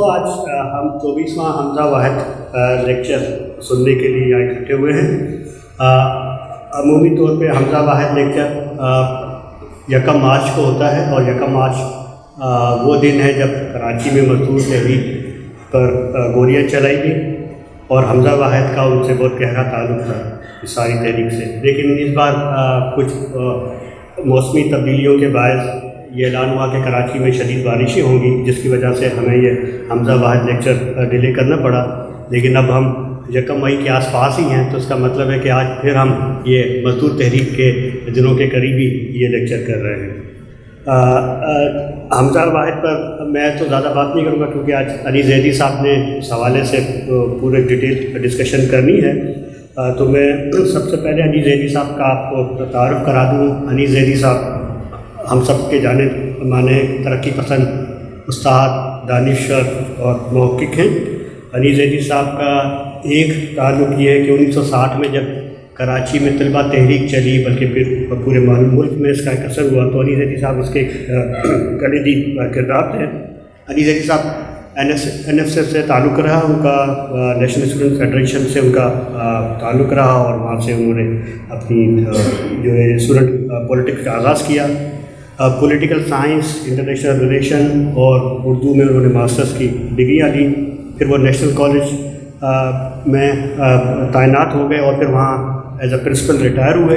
دوستوں آج ہم 24واں حمزہ واحد لیکچر سننے کے لیے یہاں اکٹھے ہوئے ہیں۔ عمومی طور پہ حمزہ واحد لیکچر 1 مارچ کو ہوتا ہے، اور 1 مارچ وہ دن ہے جب کراچی میں مزدور تحریک پر گولیاں چلائی گئیں، اور حمزہ واحد کا ان سے بہت گہرا تعلق تھا اس ساری تحریک سے۔ لیکن اس بار کچھ موسمی تبدیلیوں کے باعث یہ اعلان ہوا کہ کراچی میں شدید بارشیں ہوں گی، جس کی وجہ سے ہمیں یہ حمزہ واحد لیکچر ڈیلے کرنا پڑا۔ لیکن اب ہم 1 مئی کے آس پاس ہی ہیں، تو اس کا مطلب ہے کہ آج پھر ہم یہ مزدور تحریک کے دنوں کے قریب ہی یہ لیکچر کر رہے ہیں۔ حمزہ واحد پر میں تو زیادہ بات نہیں کروں گا، کیونکہ آج علی زیدی صاحب نے اس حوالے سے پورے ڈیٹیل ڈسکشن کرنی ہے۔ تو میں سب سے پہلے علی زیدی صاحب کا آپ کو تعارف کرا دوں۔ علی زیدی صاحب ہم سب کے جانے مانے ترقی پسند استاد، دانشور اور محقق ہیں۔ علی زیدی صاحب کا ایک تعلق یہ ہے کہ 1960 میں جب کراچی میں طلبہ تحریک چلی، بلکہ پھر پورے ملک میں اس کا ایک اثر ہوا، تو علی زیدی صاحب اس کے کلیدی کردار تھے۔ علی زیدی صاحب این ایف سے تعلق رہا، ان کا نیشنل اسٹوڈنٹ فیڈریشن سے ان کا تعلق رہا، اور وہاں سے انہوں نے اپنی جو ہے اسٹوڈنٹ پولیٹکس کا آغاز کیا۔ پولیٹیکل سائنس، انٹرنیشنل ریلیشن اور اردو میں انہوں نے ماسٹرز کی ڈگریاں لی۔ پھر وہ نیشنل کالج میں تعینات ہو گئے، اور پھر وہاں ایز اے پرنسپل ریٹائر ہوئے،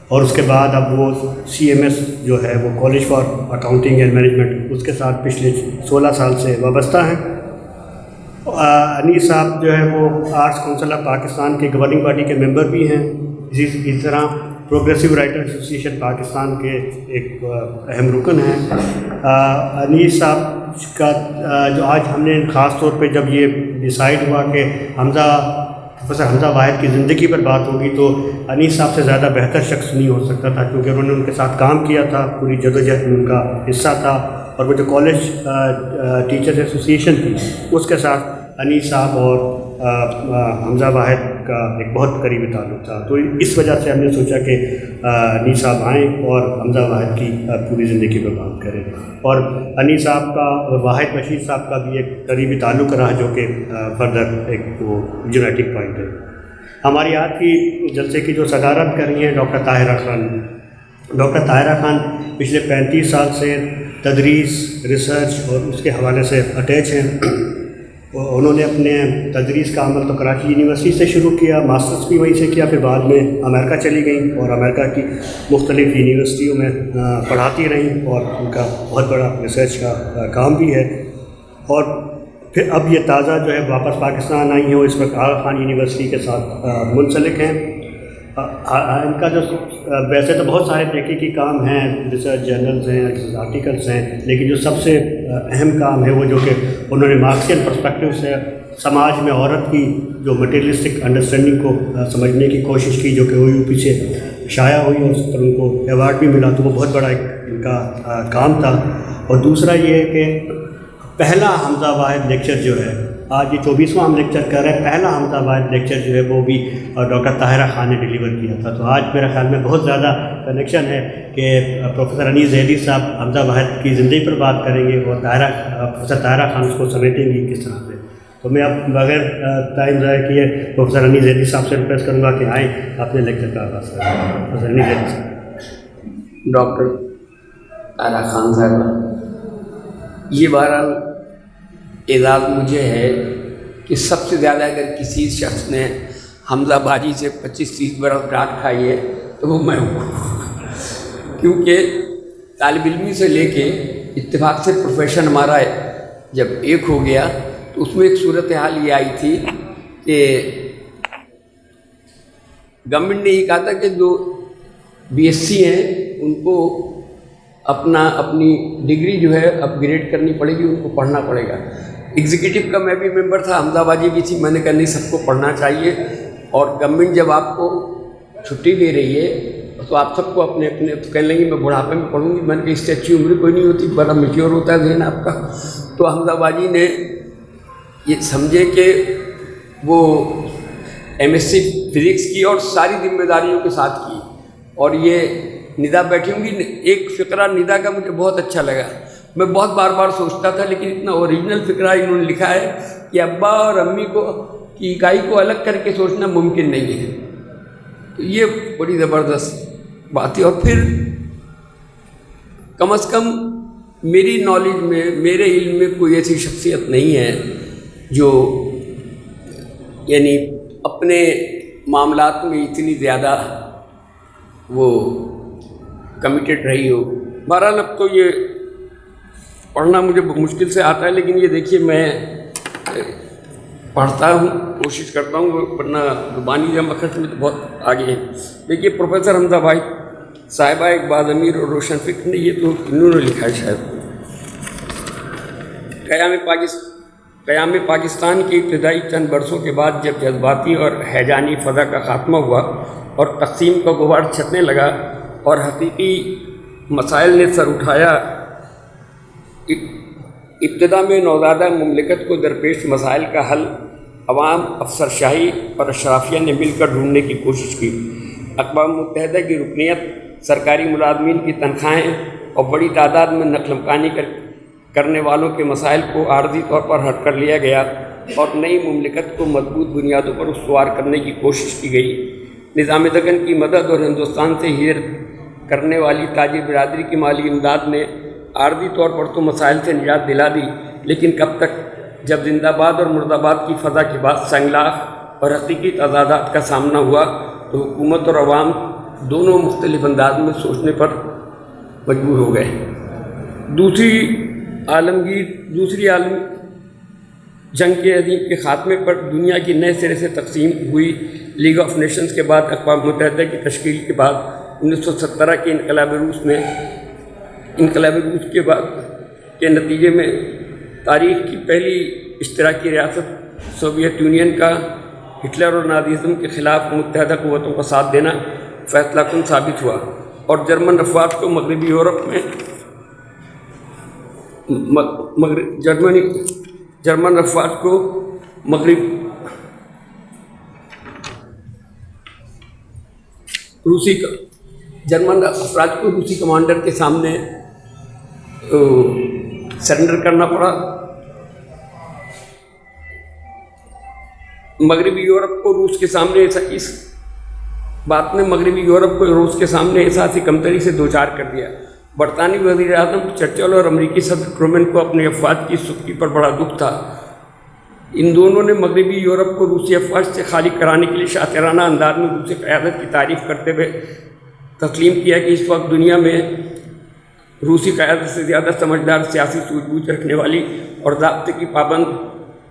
اور اس کے بعد اب وہ CMS جو ہے وہ college for accounting and management, اس کے ساتھ پچھلے 16 سال سے وابستہ ہیں۔ انیس صاحب جو ہے وہ آرٹس کونسل آف پاکستان کے گورننگ باڈی کے ممبر بھی ہیں۔ اسی طرح پروگریسو رائٹر ایسوسیشن پاکستان کے ایک اہم رکن ہیں۔ انیس صاحب کا جو آج ہم نے خاص طور پہ جب یہ ڈیسائیڈ ہوا کہ پروفیسر حمزہ واحد کی زندگی پر بات ہوگی، تو انیس صاحب سے زیادہ بہتر شخص نہیں ہو سکتا تھا، کیونکہ انہوں نے ان کے ساتھ کام کیا تھا، پوری جدوجہد میں ان کا حصہ تھا، اور وہ جو کالج ٹیچرز ایسوسیشن تھی اس کے ساتھ انیس صاحب اور حمزہ واحد کا ایک بہت قریبی تعلق تھا۔ تو اس وجہ سے ہم نے سوچا کہ انیس صاحب آئیں اور حمزہ واحد کی پوری زندگی پر بات کریں۔ اور انیس صاحب کا اور واحد بشیر صاحب کا بھی ایک قریبی تعلق رہا، جو کہ فردر ایک وہ یونائٹنگ پوائنٹ ہے۔ ہماری آج کی جلسے کی جو صدارت کر رہی ہیں ڈاکٹر طاہرہ خان۔ ڈاکٹر طاہرہ خان پچھلے 35 سال سے تدریس، ریسرچ اور اس کے حوالے سے اٹیچ ہیں۔ انہوں نے اپنے تدریس کا عمل تو کراچی یونیورسٹی سے شروع کیا، ماسٹرز بھی وہیں سے کیا، پھر بعد میں امریکہ چلی گئیں اور امریکہ کی مختلف یونیورسٹیوں میں پڑھاتی رہیں، اور ان کا بہت بڑا ریسرچ کا کام بھی ہے۔ اور پھر اب یہ تازہ جو ہے واپس پاکستان آئی ہیں، اور اس وقت آغا خان یونیورسٹی کے ساتھ منسلک ہیں۔ ان کا جو ویسے تو بہت سارے تحقیقی کام ہیں، ریسرچ جرنلز ہیں، آرٹیکلس ہیں، لیکن جو سب سے اہم کام ہے وہ جو کہ انہوں نے مارکسین پرسپیکٹیو سے سماج میں عورت کی جو مٹیریلسٹک انڈرسٹینڈنگ کو سمجھنے کی کوشش کی، جو کہ OUP سے شائع ہوئی، اور اس پر ان کو ایوارڈ بھی ملا، تو وہ بہت بڑا ایک ان کا کام تھا۔ اور دوسرا یہ ہے کہ پہلا حمزہ واحد لیکچر جو ہے، آج یہ 24واں ہم لیکچر کر رہے ہیں، پہلا حمزہ واحد لیکچر جو ہے وہ بھی ڈاکٹر طاہرہ خان نے ڈیلیور کیا تھا۔ تو آج میرے خیال میں بہت زیادہ کنیکشن ہے کہ پروفیسر انیس زیدی صاحب حمزہ واحد کی زندگی پر بات کریں گے، اور پروفیسر طاہرہ خان اس کو سمیٹیں گی کس طرح سے۔ تو میں اب بغیر ٹائم ضائع کیے پروفیسر انیس زیدی صاحب سے ریکویسٹ کروں گا کہ آئیں اپنے لیکچر کا آغاز کریں۔ پروفیسر انیس زیدی صاحب۔ ڈاکٹر طاہرہ خان صاحب، یہ بہرحال اعزاز مجھے ہے کہ سب سے زیادہ اگر کسی شخص نے حمزہ باجی سے 25-30 برس ڈانٹ کھائی ہے تو وہ میں ہوں، کیونکہ طالب علمی سے لے کے اتفاق سے پروفیشن ہمارا جب ایک ہو گیا تو اس میں ایک صورتحال یہ آئی تھی کہ گورنمنٹ نے یہ کہا تھا کہ جو BSc ہیں ان کو اپنی ڈگری جو ہے اپ گریڈ کرنی پڑے گی، ان کو پڑھنا پڑے گا۔ ایگزیکٹو کا میں بھی ممبر تھا، حمزہ باجی بھی تھی۔ میں نے کہا نہیں، سب کو پڑھنا چاہیے، اور گورنمنٹ جب آپ کو چھٹی دے رہی ہے تو آپ سب کو اپنے تو کہنے لگے میں بڑھاپے میں پڑھوں گی۔ میں نے کہا اس سے اچھی عمر کوئی نہیں ہوتی، بڑا میچیور ہوتا ہے ذہن آپ کا۔ تو حمزہ باجی نے یہ سمجھے کہ وہ MSc فزکس کی اور ساری ذمہ داریوں کے ساتھ کی، اور یہ ندا بیٹھی ہوں گی۔ ایک فقرہ ندا کا مجھے بہت اچھا لگا، میں بہت بار بار سوچتا تھا، لیکن اتنا اوریجنل فکرہ انہوں نے لکھا ہے کہ ابا اور امی کو کی اکائی کو الگ کر کے سوچنا ممکن نہیں ہے. تو یہ بڑی زبردست بات ہے. اور پھر کم از کم میری نالج میں، میرے علم میں کوئی ایسی شخصیت نہیں ہے جو یعنی اپنے معاملات میں اتنی زیادہ وہ کمیٹڈ رہی ہو. بہرحال اب تو یہ پڑھنا مجھے مشکل سے آتا ہے، لیکن یہ دیکھیے میں پڑھتا ہوں، کوشش کرتا ہوں، ورنہ زبانی جمع خرچ میں تو بہت آگے ہے. دیکھیے پروفیسر حمزہ بھائی صاحبہ اقبال امیر اور روشن فکر نے، یہ تو انہوں نے لکھا ہے شاید. قیام پاکستان کی ابتدائی چند برسوں کے بعد جب جذباتی اور ہیجانی فضا کا خاتمہ ہوا اور تقسیم کا غبار چھٹنے لگا اور حقیقی مسائل نے سر اٹھایا، ابتدا میں نوزائیدہ مملکت کو درپیش مسائل کا حل عوام، افسرشاہی اور اشرافیہ نے مل کر ڈھونڈنے کی کوشش کی. اقوام متحدہ کی رکنیت، سرکاری ملازمین کی تنخواہیں اور بڑی تعداد میں نقل مکانی کرنے والوں کے مسائل کو عارضی طور پر حل کر لیا گیا اور نئی مملکت کو مضبوط بنیادوں پر استوار کرنے کی کوشش کی گئی. نظام دکن کی مدد اور ہندوستان سے ہجرت کرنے والی تاجر برادری کی مالی امداد نے عارضی طور پر تو مسائل سے نجات دلا دی، لیکن کب تک؟ جب زندہ آباد اور مرد آباد کی فضا کے بعد سنگلاخ اور حقیقی تضادات کا سامنا ہوا تو حکومت اور عوام دونوں مختلف انداز میں سوچنے پر مجبور ہو گئے. دوسری عالم جنگ کے عظیم کے خاتمے پر دنیا کی نئے سرے سے تقسیم ہوئی. لیگ آف نیشنز کے بعد اقوام متحدہ کی تشکیل کے بعد 1917 کے انقلاب روس کے نتیجے میں تاریخ کی پہلی اشتراکی ریاست سوویت یونین کا ہٹلر اور نازیزم کے خلاف متحدہ قوتوں کا ساتھ دینا فیصلہ کن ثابت ہوا اور جرمن افواج کو مغربی یورپ میں جرمن افواج کو روسی کمانڈر کے سامنے سرنڈر کرنا پڑا. مغربی یورپ کو روس کے سامنے اس بات نے مغربی یورپ کو روس کے سامنے احساسی کمتری سے دوچار کر دیا. برطانوی وزیر اعظم چرچل اور امریکی صدر ٹرومن کو اپنے افواج کی سستی پر بڑا دکھ تھا. ان دونوں نے مغربی یورپ کو روسی افواج سے خالی کرانے کے لیے شاطرانہ انداز میں روسی قیادت کی تعریف کرتے ہوئے تسلیم کیا کہ اس وقت دنیا میں روسی قیادت سے زیادہ سمجھدار، سیاسی سوجھ بوجھ رکھنے والی اور ضابطے کی پابند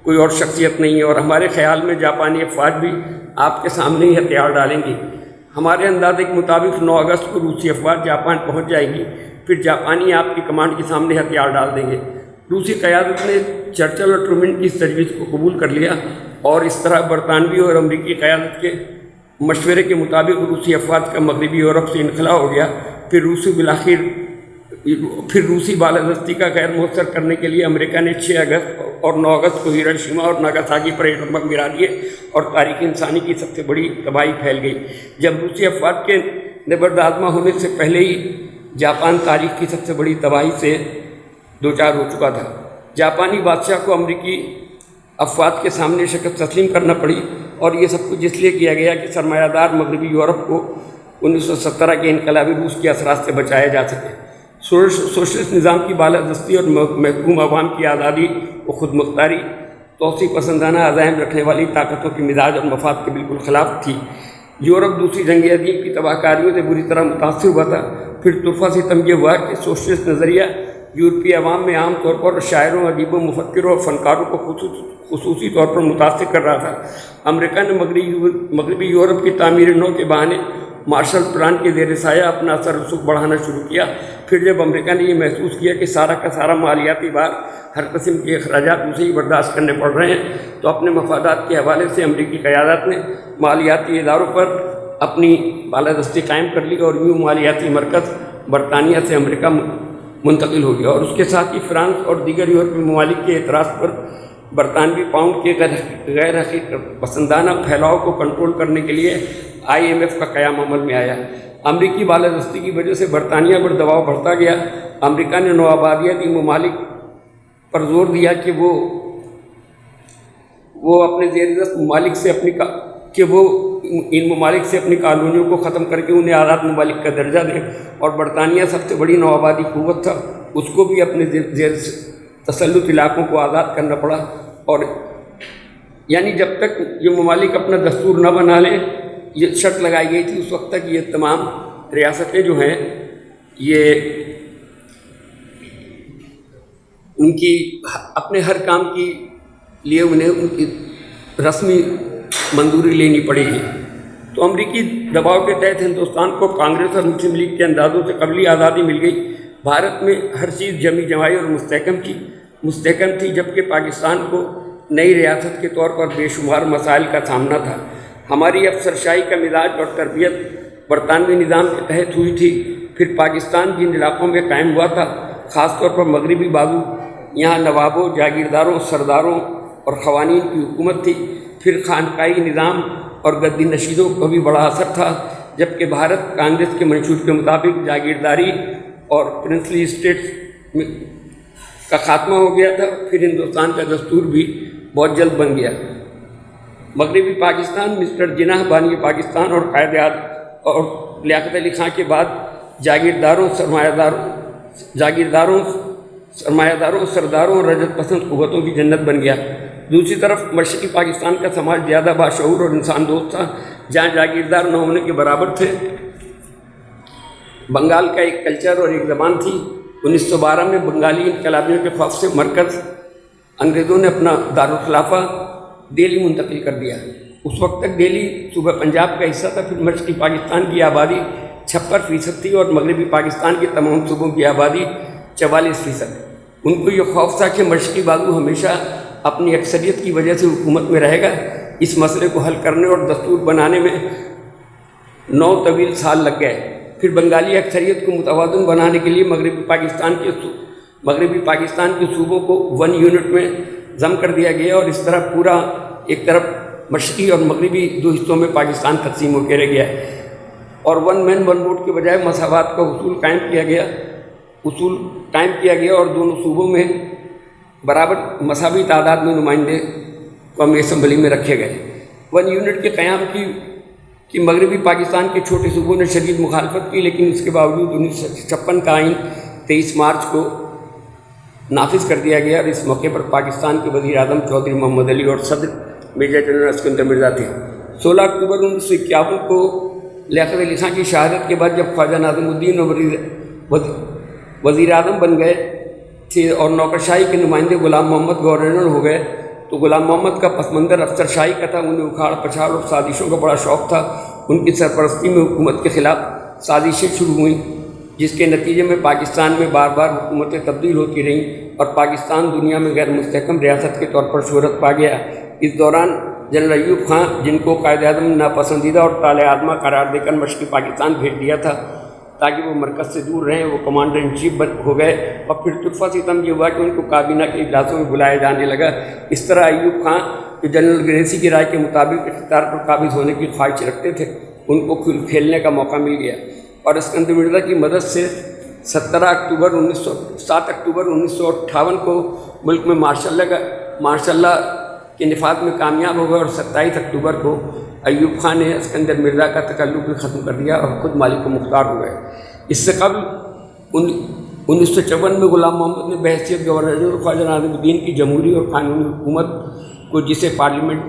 کوئی اور شخصیت نہیں ہے، اور ہمارے خیال میں جاپانی افواج بھی آپ کے سامنے ہی ہتھیار ڈالیں گی. ہمارے اندازے کے مطابق 9 اگست کو روسی افواج جاپان پہنچ جائے گی، پھر جاپانی آپ کی کمانڈ کے سامنے ہتھیار ڈال دیں گے. روسی قیادت نے چرچل اور ٹرومن کی اس تجویز کو قبول کر لیا اور اس طرح برطانوی اور امریکی قیادت کے مشورے کے مطابق روسی افواج کا مغربی یورپ سے انخلا ہو گیا. پھر روسی بالادستی کا غیر مؤثر کرنے کے لیے امریکہ نے 6 اگست اور 9 اگست کو ہیروشیما اور ناگاساکی پر ایٹم بم گرا دیے اور تاریخ انسانی کی سب سے بڑی تباہی پھیل گئی. جب روسی افواج کے نبردآزمہ ہونے سے پہلے ہی جاپان تاریخ کی سب سے بڑی تباہی سے دوچار ہو چکا تھا. جاپانی بادشاہ کو امریکی افواج کے سامنے شکست تسلیم کرنا پڑی، اور یہ سب کچھ اس لیے کیا گیا کہ سرمایہ دار مغربی یورپ کو 1917 کے انقلابی روس کے اثرات سے بچایا جا سکے. سوشلسٹ نظام کی بالادستی اور محکوم عوام کی آزادی و خود مختاری توسیع پسندانہ عزائم رکھنے والی طاقتوں کے مزاج اور مفاد کے بالکل خلاف تھی. یورپ دوسری جنگ عظیم کی تباہ کاریوں سے بری طرح متاثر ہوا تھا. پھر طرفہ ستم یہ ہوا کہ سوشلسٹ نظریہ یورپی عوام میں عام طور پر شاعروں، ادیبوں، مفکروں اور فنکاروں کو خصوصی طور پر متاثر کر رہا تھا. امریکہ نے مغربی یورپ کی تعمیر نو کے بہانے مارشل پلان کے زیر سایہ اپنا اثر رسوخ بڑھانا شروع کیا. پھر جب امریکہ نے یہ محسوس کیا کہ سارا کا سارا مالیاتی بار، ہر قسم کے اخراجات اسے ہی برداشت کرنے پڑ رہے ہیں، تو اپنے مفادات کے حوالے سے امریکی قیادت نے مالیاتی اداروں پر اپنی بالادستی قائم کر لی اور یوں مالیاتی مرکز برطانیہ سے امریکہ منتقل ہو گیا. اور اس کے ساتھ ہی فرانس اور دیگر یورپی ممالک کے اعتراض پر برطانوی پاؤنڈ کے غیر حقیقت پسندانہ پھیلاؤ کو کنٹرول کرنے کے لیے IMF کا قیام عمل میں آیا. امریکی بالادستی کی وجہ سے برطانیہ پر دباؤ بڑھتا گیا امریکہ نے نوآبادیاتی ممالک پر زور دیا کہ وہ اپنے زیر دست ممالک سے ان ممالک سے اپنی کالونیوں کو ختم کر کے انہیں آزاد ممالک کا درجہ دیں، اور برطانیہ سب سے بڑی نوآبادی قوت تھا، اس کو بھی اپنے زیر تسلط علاقوں کو آزاد کرنا پڑا۔ اور یعنی جب تک یہ ممالک اپنا دستور نہ بنا لیں، یہ شرط لگائی گئی تھی اس وقت تک یہ تمام ریاستیں جو ہیں یہ ان کی اپنے ہر کام کی لیے انہیں ان کی رسمی منظوری لینی پڑے گی۔ تو امریکی دباؤ کے تحت ہندوستان کو کانگریس اور مسلم لیگ کے اندازوں سے قبلی آزادی مل گئی۔ بھارت میں ہر چیز جمی جمائی اور مستحکم تھی، جبکہ پاکستان کو نئی ریاست کے طور پر بے شمار مسائل کا سامنا تھا۔ ہماری افسرشاہی کا مزاج اور تربیت برطانوی نظام کے تحت ہوئی تھی۔ پھر پاکستان جن علاقوں میں قائم ہوا تھا، خاص طور پر مغربی بازو، یہاں نوابوں، جاگیرداروں، سرداروں اور قوانین کی حکومت تھی۔ پھر خانقاہی نظام اور گدی نشینوں کا بھی بڑا اثر تھا، جبکہ بھارت کانگریس کے منشور کے مطابق جاگیرداری اور پرنسلی اسٹیٹس کا خاتمہ ہو گیا تھا۔ پھر ہندوستان کا دستور بھی بہت جلد بن گیا۔ مغربی پاکستان مسٹر جناح بانی پاکستان اور قائد اعظم اور لیاقت علی خان کے بعد جاگیرداروں، سرداروں اور رجت پسند قوتوں کی جنت بن گیا۔ دوسری طرف مشرقی پاکستان کا سماج زیادہ باشعور اور انسان دوست تھا، جہاں جاگیردار نہ ہونے کے برابر تھے۔ بنگال کا ایک کلچر اور ایک زبان تھی۔ 1912 میں بنگالی انقلابیوں کے خوف سے مرکز انگریزوں نے اپنا دارالخلافہ دہلی منتقل کر دیا۔ اس وقت تک دہلی صوبہ پنجاب کا حصہ تھا۔ پھر مشرقی پاکستان کی آبادی 56% تھی اور مغربی پاکستان کے تمام صوبوں کی آبادی 44%۔ ان کو یہ خوف تھا کہ مشرقی بازو ہمیشہ اپنی اکثریت کی وجہ سے حکومت میں رہے گا۔ اس مسئلے کو حل کرنے اور دستور بنانے میں 9 طویل سال لگ گئے۔ پھر بنگالی اکثریت کو متوازن بنانے کے لیے مغربی پاکستان کے صوبوں کو 1 یونٹ میں ضم کر دیا گیا، اور اس طرح پورا ایک طرف مشرقی اور مغربی 2 حصوں میں پاکستان تقسیم ہو کے رہ گیا، اور 1 مین 1 ووٹ کے بجائے مساوات کا اصول قائم کیا گیا اور دونوں صوبوں میں برابر مساوی تعداد میں نمائندے قومی اسمبلی میں رکھے گئے۔ 1 یونٹ کے قیام کی مغربی پاکستان کے چھوٹے صوبوں نے شدید مخالفت کی، لیکن اس کے باوجود 1956 کا آئین 23 مارچ کو نافذ کر دیا گیا، اور اس موقع پر پاکستان کے وزیر اعظم چودھری محمد علی اور صدر میجر جنرل اسکندر مرزا تھے۔ 16 اکتوبر 1951 کو لیاقت علی خان کی شہادت کے بعد جب خواجہ ناظم الدین وزیر اعظم بن گئے تھے اور نوکرشاہی کے نمائندے غلام محمد گورنر ہو گئے، تو غلام محمد کا پس منظر افسر شاہی کا تھا۔ انہیں اکھاڑ پچھاڑ اور سازشوں کا بڑا شوق تھا۔ ان کی سرپرستی میں حکومت کے خلاف سازشیں شروع ہوئیں، جس کے نتیجے میں پاکستان میں بار بار حکومتیں تبدیل ہوتی رہیں اور پاکستان دنیا میں غیر مستحکم ریاست کے طور پر شہرت پا گیا۔ اس دوران جنرل ایوب خان، جن کو قائد اعظم نے ناپسندیدہ اور طالع آزما قرار دے کر مشرقی پاکستان بھیج دیا تھا تاکہ وہ مرکز سے دور رہیں، وہ کمانڈر ان چیف ہو گئے، اور پھر طرفہ ستم یہ ہوا کہ ان کو کابینہ کے اجلاسوں میں بلایا جانے لگا۔ اس طرح ایوب خان، جو جنرل گریسی کی رائے کے مطابق اقتدار پر قابض ہونے کی خواہش رکھتے تھے، ان کو کھیلنے کا موقع مل گیا، اور اسکندر مرزا کی مدد سے 7 اکتوبر 1958 کو ملک میں مارشل لا کے نفاذ میں کامیاب ہو گئے، اور 27 اکتوبر کو ایوب خان نے اسکندر مرزا کا تکلف بھی ختم کر دیا اور خود مالک و مختار ہو گئے۔ اس سے قبل 1954 میں غلام محمد نے بحیثیت گورنر خواجہ ناظم الدین کی جمہوری اور قانونی حکومت کو، جسے پارلیمنٹ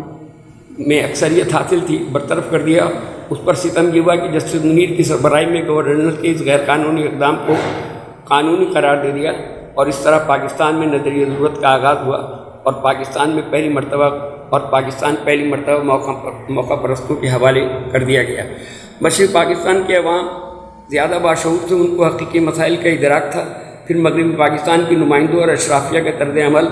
میں اکثریت حاصل تھی، برطرف کر دیا۔ اس پر ستم یہ ہوا کہ جسٹس منیر کی سربراہی میں گورنر کے اس غیر قانونی اقدام کو قانونی قرار دے دیا، اور اس طرح پاکستان میں نظریہ ضرورت کا آغاز ہوا، اور پاکستان پہلی مرتبہ موقع پرستوں کے حوالے کر دیا گیا۔ مشرقی پاکستان کے عوام زیادہ باشعور تھے، ان کو حقیقی مسائل کا ادراک تھا۔ پھر مغربی پاکستان کی نمائندوں اور اشرافیہ کا طرز عمل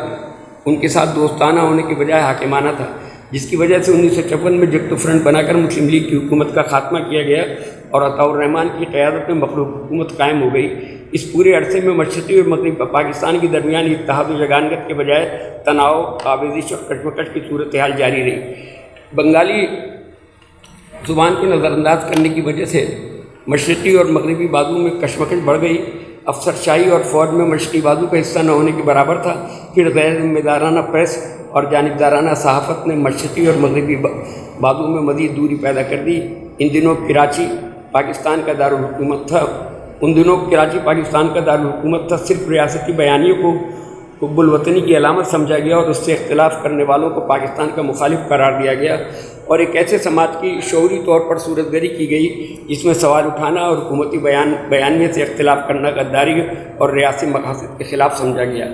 ان کے ساتھ دوستانہ ہونے کے بجائے حاکمانہ تھا، جس کی وجہ سے 1956 میں جگتو فرنٹ بنا کر مسلم لیگ کی حکومت کا خاتمہ کیا گیا اور عطاء الرحمن کی قیادت میں مخلوق حکومت قائم ہو گئی۔ اس پورے عرصے میں مشرقی اور مغربی پاکستان کے درمیان اتحاد و یگانگت کے بجائے تناؤ، آویزش اور کشمکش کی صورتحال جاری رہی۔ بنگالی زبان کو نظر انداز کرنے کی وجہ سے مشرقی اور مغربی بازو میں کشمکش بڑھ گئی۔ افسرشاہی اور فوج میں مشرقی بازو کا حصہ نہ ہونے کے برابر تھا۔ پھر غیر ذمہ دارانہ پریس اور جانبدارانہ صحافت نے مشرقی اور مغربی بازو میں مزید دوری پیدا کر دی۔ ان دنوں کراچی پاکستان کا دارالحکومت تھا۔ صرف ریاستی بیانیوں کو حب الوطنی کی علامت سمجھا گیا اور اس سے اختلاف کرنے والوں کو پاکستان کا مخالف قرار دیا گیا، اور ایک ایسے سماج کی شعوری طور پر صورت گری کی گئی جس میں سوال اٹھانا اور حکومتی بیانیے سے اختلاف کرنا غداری اور ریاستی مقاصد کے خلاف سمجھا گیا۔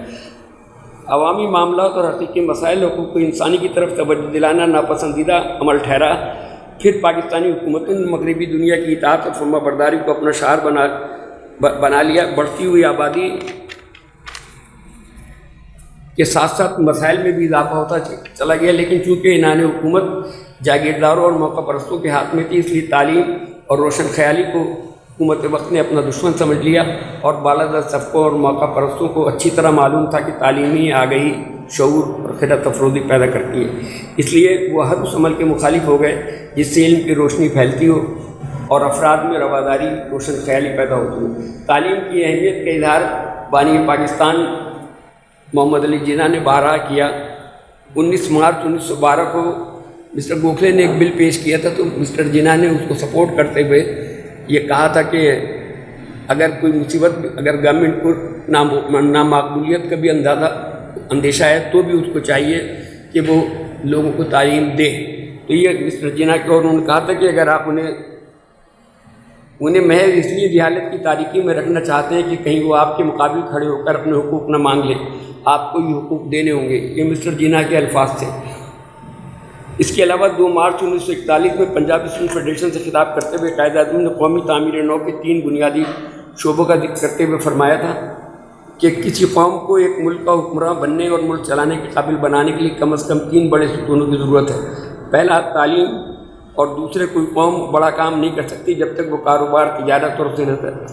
عوامی معاملات اور حقیقی مسائل حقوق انسانی کی طرف توجہ دلانا ناپسندیدہ عمل ٹھہرا۔ پھر پاکستانی حکومتوں نے مغربی دنیا کی اطاعت اور فرما برداری کو اپنا شعار بنا لیا۔ بڑھتی ہوئی آبادی کے ساتھ ساتھ مسائل میں بھی اضافہ ہوتا چلا گیا، لیکن چونکہ عنان حکومت جاگیرداروں اور موقع پرستوں کے ہاتھ میں تھی، اس لیے تعلیم اور روشن خیالی کو حکومت وقت نے اپنا دشمن سمجھ لیا، اور بالادر طبقوں اور موقع پرستوں کو اچھی طرح معلوم تھا کہ تعلیمی آگہی شعور اور خیرات افرودی پیدا کرتی ہے، اس لیے وہ ہر اس عمل کے مخالف ہو گئے جس سے علم کی روشنی پھیلتی ہو اور افراد میں رواداری روشن خیالی پیدا ہوتی ہو۔ تعلیم کی اہمیت کا اظہار بانی پاکستان محمد علی جناح نے بارہا کیا۔ 19 مارچ 1912 کو مسٹر گوکھلے نے ایک بل پیش کیا تھا، تو مسٹر جناح نے اس کو سپورٹ کرتے ہوئے یہ کہا تھا کہ اگر کوئی مصیبت، اگر گورنمنٹ کو نامقبولیت کا بھی اندیشہ ہے تو بھی اس کو چاہیے کہ وہ لوگوں کو تعلیم دے۔ تو یہ مسٹر جناح کے، اور انہوں نے کہا تھا کہ اگر آپ انہیں محض اس لیے جہالت کی تاریکی میں رکھنا چاہتے ہیں کہ کہیں وہ آپ کے مقابل کھڑے ہو کر اپنے حقوق نہ مانگ لیں، آپ کو یہ حقوق دینے ہوں گے۔ یہ مسٹر جناح کے الفاظ تھے۔ اس کے علاوہ 2 مارچ 1941 میں پنجاب اسٹوڈنٹ فیڈریشن سے خطاب کرتے ہوئے قائد اعظم نے قومی تعمیر نو کے 3 بنیادی شعبوں کا ذکر کرتے ہوئے فرمایا تھا کہ کسی قوم کو ایک ملک کا حکمراں بننے اور ملک چلانے کے قابل بنانے کے لیے کم از کم 3 بڑے ستونوں کی ضرورت ہے۔ پہلا تعلیم، اور دوسرے کوئی قوم بڑا کام نہیں کر سکتی جب تک وہ کاروبار، تجارت اور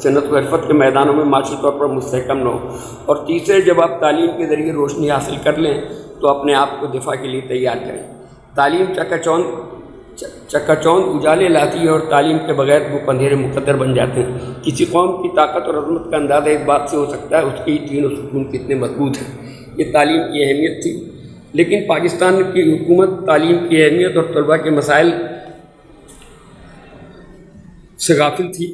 صنعت و حرفت کے میدانوں میں معاشی طور پر مستحکم نہ ہو، اور تیسرے جب آپ تعلیم کے ذریعے روشنی حاصل کر لیں تو اپنے آپ کو دفاع کے لیے تیار کریں۔ تعلیم چکا چوند اجالے لاتی ہے، اور تعلیم کے بغیر وہ اندھیرے مقدر بن جاتے ہیں۔ کسی قوم کی طاقت اور عظمت کا اندازہ اس بات سے ہو سکتا ہے اس کی تینوں ستون کتنے مضبوط ہیں۔ یہ تعلیم کی اہمیت تھی، لیکن پاکستان کی حکومت تعلیم کی اہمیت اور طلباء کے مسائل سے غافل تھی۔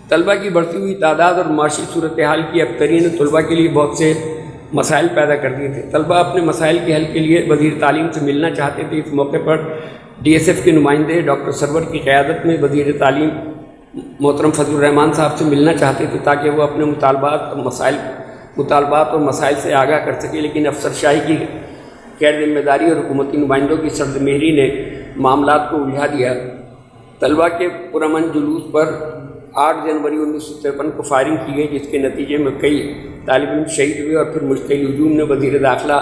طلباء کی بڑھتی ہوئی تعداد اور معاشی صورتحال کی ابتری نے طلباء کے لیے بہت سے مسائل پیدا کر دیے تھے۔ طلباء اپنے مسائل کے حل کے لیے وزیر تعلیم سے ملنا چاہتے تھے۔ اس موقع پر ڈی ایس ایف کے نمائندے ڈاکٹر سرور کی قیادت میں وزیر تعلیم محترم فضل الرحمان صاحب سے ملنا چاہتے تھے تاکہ وہ اپنے مطالبات اور مسائل سے آگاہ کر سکے، لیکن افسرشاہی کی غیر ذمہ داری اور حکومتی نمائندوں کی سرزمہری نے معاملات کو الجھا دیا۔ طلباء کے پرامن جلوس پر 8 جنوری 1953 کو فائرنگ کی گئی، جس کے نتیجے میں کئی طالب علم شہید ہوئے، اور پھر مشتعل ہجوم نے وزیر داخلہ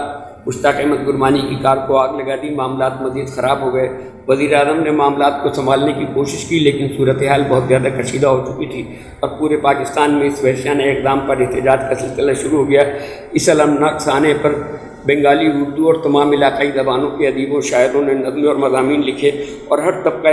مشتاق احمد گرمانی کی کار کو آگ لگا دی۔ معاملات مزید خراب ہو گئے۔ وزیر اعظم نے معاملات کو سنبھالنے کی کوشش کی، لیکن صورتحال بہت زیادہ کشیدہ ہو چکی تھی، اور پورے پاکستان میں اس وحشیانہ اقدام پر احتجاج کا سلسلہ شروع ہو گیا۔ اس المناک سانحے پر بنگالی، اردو اور تمام علاقائی زبانوں کے ادیبوں، شاعروں نے نظمیں اور مضامین لکھے، اور ہر طبقہ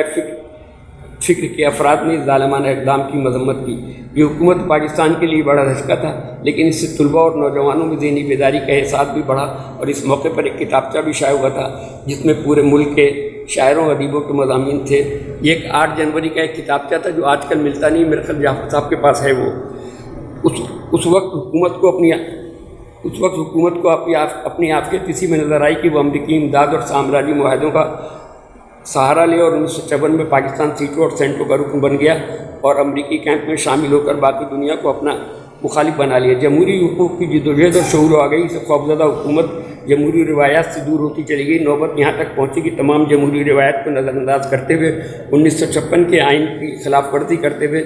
فکر کے افراد نے اس ظالمانہ اقدام کی مذمت کی۔ یہ حکومت پاکستان کے لیے بڑا دھچکا تھا، لیکن اس سے طلباء اور نوجوانوں میں ذہنی بیداری کا احساس بھی بڑھا، اور اس موقع پر ایک کتابچہ بھی شائع ہوا تھا جس میں پورے ملک کے شاعروں ادیبوں کے مضامین تھے۔ یہ ایک 8 جنوری کا ایک کتابچہ تھا جو آج کل ملتا نہیں، میرے خیال جعفر صاحب کے پاس ہے وہ۔ اس وقت حکومت کو اپنی عافیت اسی میں نظر آئی کہ وہ امریکی امداد اور سامراجی معاہدوں کا سہارا لے، اور 1956 میں پاکستان سیٹوں اور سینٹوں کا رکن بن گیا، اور امریکی کیمپ میں شامل ہو کر باقی دنیا کو اپنا مخالف بنا لیا۔ جمہوری حقوق کی جدوجہد اور شعور آ گئی سے خوفزدہ حکومت جمہوری روایات سے دور ہوتی چلی گئی۔ نوبت یہاں تک پہنچی کہ تمام جمہوری روایات کو نظر انداز کرتے ہوئے 1956 کے آئین کی خلاف ورزی کرتے ہوئے